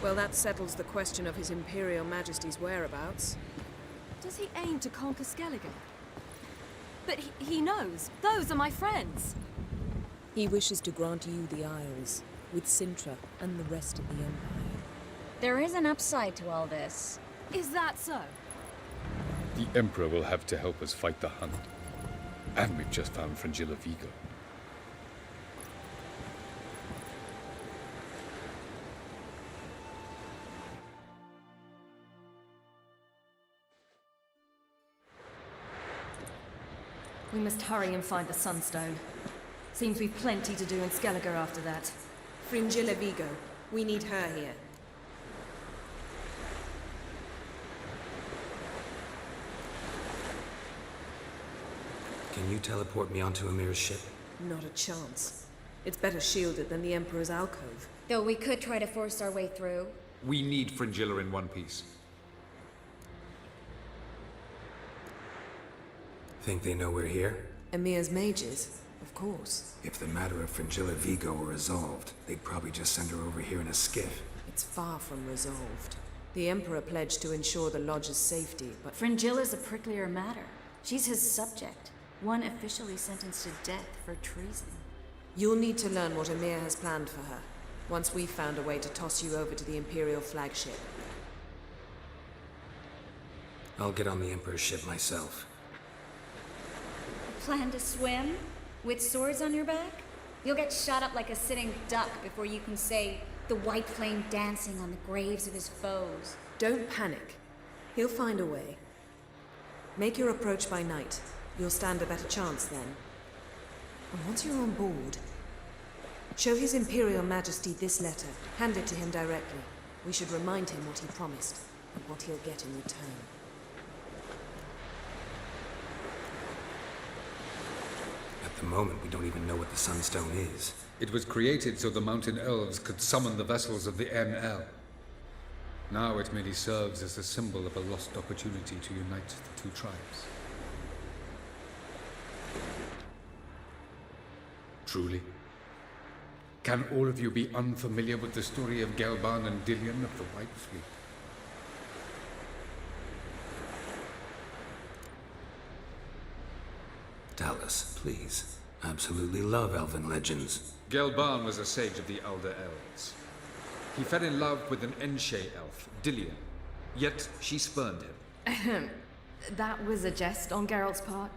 Well, that settles the question of His Imperial Majesty's whereabouts. Does he aim to conquer Skellige? But he knows. Those are my friends. He wishes to grant you the Isles, with Sintra and the rest of the Empire. There is an upside to all this. Is that so? The Emperor will have to help us fight the Hunt. And we've just found Fringilla Vigo. We must hurry and find the Sunstone. Seems we've plenty to do in Skellige after that. Fringilla Vigo. We need her here. Can you teleport me onto Amir's ship? Not a chance. It's better shielded than the Emperor's alcove. Though we could try to force our way through. We need Fringilla in one piece. Think they know we're here? Emir's mages, of course. If the matter of Fringilla Vigo were resolved, they'd probably just send her over here in a skiff. It's far from resolved. The Emperor pledged to ensure the Lodge's safety, but... Fringilla's a pricklier matter. She's his subject, one officially sentenced to death for treason. You'll need to learn what Emir has planned for her, once we've found a way to toss you over to the Imperial flagship. I'll get on the Emperor's ship myself. Plan to swim? With swords on your back? You'll get shot up like a sitting duck before you can say, the white flame dancing on the graves of his foes. Don't panic. He'll find a way. Make your approach by night. You'll stand a better chance then. And once you're on board, show His Imperial Majesty this letter. Hand it to him directly. We should remind him what he promised, and what he'll get in return. At the moment, we don't even know what the Sunstone is. It was created so the Mountain Elves could summon the vessels of the NL. Now it merely serves as a symbol of a lost opportunity to unite the two tribes. Truly? Can all of you be unfamiliar with the story of Gelban and Dillion of the White Fleet? please. Absolutely love elven legends. Gelban was a sage of the Elder Elves. He fell in love with an Enshe elf, Dillion. Yet she spurned him. That was a jest on Geralt's part?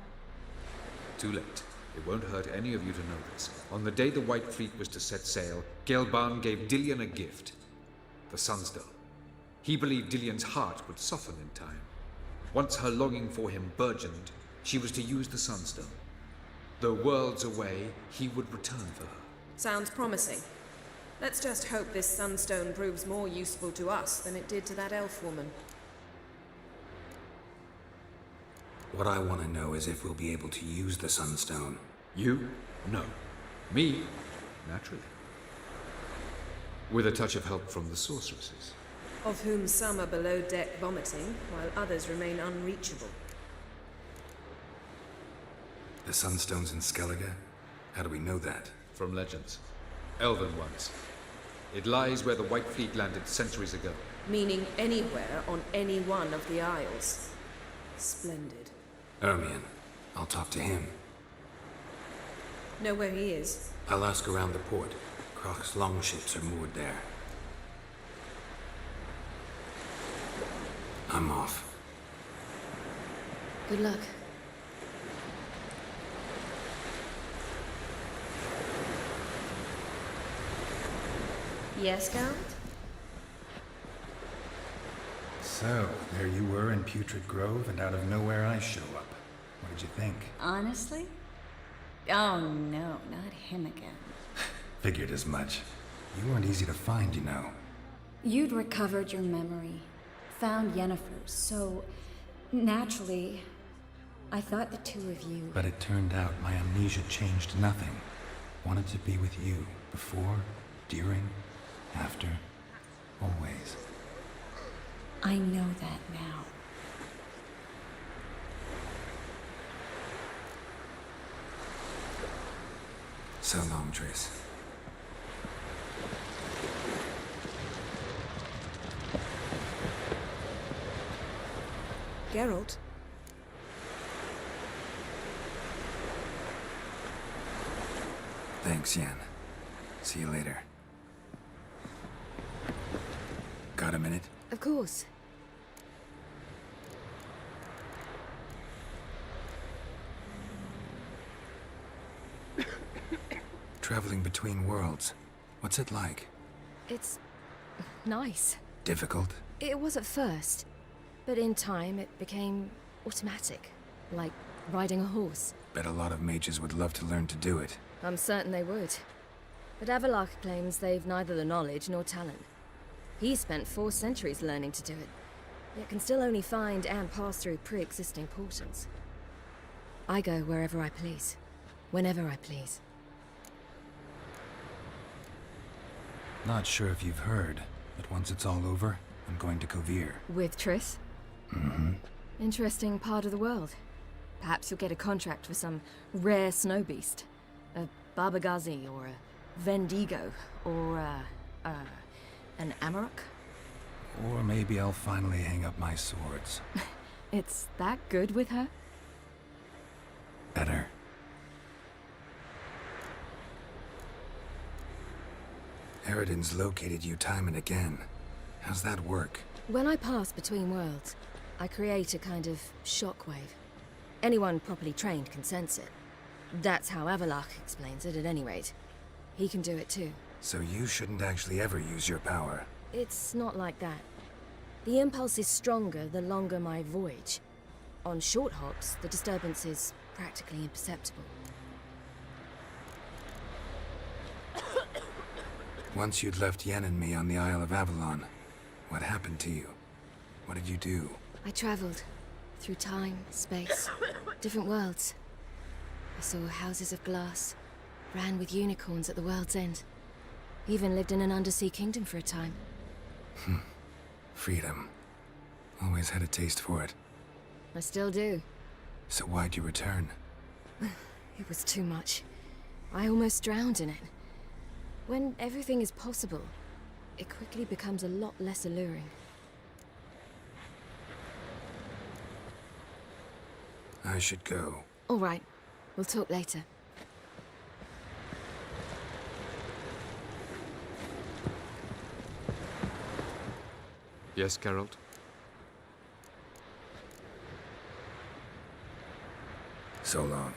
Too late. It won't hurt any of you to know this. On the day the White Fleet was to set sail, Gelban gave Dillion a gift. The Sunstone. He believed Dillion's heart would soften in time. Once her longing for him burgeoned, she was to use the Sunstone. Though worlds away, he would return for her. Sounds promising. Let's just hope this sunstone proves more useful to us than it did to that elf woman. What I want to know is if we'll be able to use the Sunstone. You? No. Me? Naturally. With a touch of help from the sorceresses. Of whom some are below deck vomiting, while others remain unreachable. The Sunstone's in Skellige? How do we know that? From legends. Elven ones. It lies where the White Fleet landed centuries ago. Meaning anywhere on any one of the Isles. Splendid. Ermion. I'll talk to him. Know where he is? I'll ask around the port. Croc's longships are moored there. I'm off. Good luck. Yes, Geralt? So, there you were in Putrid Grove, and out of nowhere I show up. What did you think? Honestly? Oh no, not him again. Figured as much. You weren't easy to find, you know. You'd recovered your memory, found Yennefer, so naturally, I thought the two of you... But it turned out my amnesia changed nothing. Wanted to be with you, before, during, after, always. I know that now. So long, Triss. Geralt? Thanks, Yen. See you later. Got a minute? Of course. Traveling between worlds. What's it like? It's... nice. Difficult? It was at first, but in time it became automatic, like riding a horse. Bet a lot of mages would love to learn to do it. I'm certain they would. But Avallac'h claims they've neither the knowledge nor talent. He spent 4 centuries learning to do it, yet can still only find and pass through pre-existing portals. I go wherever I please, whenever I please. Not sure if you've heard, but once it's all over, I'm going to Kovir. With Triss? Mm-hmm. Interesting part of the world. Perhaps you'll get a contract for some rare snow beast. A Barbagazi, or a Vendigo, or an Amarok? Or maybe I'll finally hang up my swords. It's that good with her? Better. Eredin's located you time and again. How's that work? When I pass between worlds, I create a kind of shockwave. Anyone properly trained can sense it. That's how Avallac'h explains it, at any rate. He can do it too. So you shouldn't actually ever use your power. It's not like that. The impulse is stronger the longer my voyage. On short hops, the disturbance is practically imperceptible. Once you'd left Yen and me on the Isle of Avalon, what happened to you? What did you do? I traveled through time, space, different worlds. I saw houses of glass, ran with unicorns at the world's end. Even lived in an undersea kingdom for a time. Freedom. Always had a taste for it. I still do. So why'd you return? It was too much. I almost drowned in it. When everything is possible, it quickly becomes a lot less alluring. I should go. All right. We'll talk later. Yes, Geralt? So long.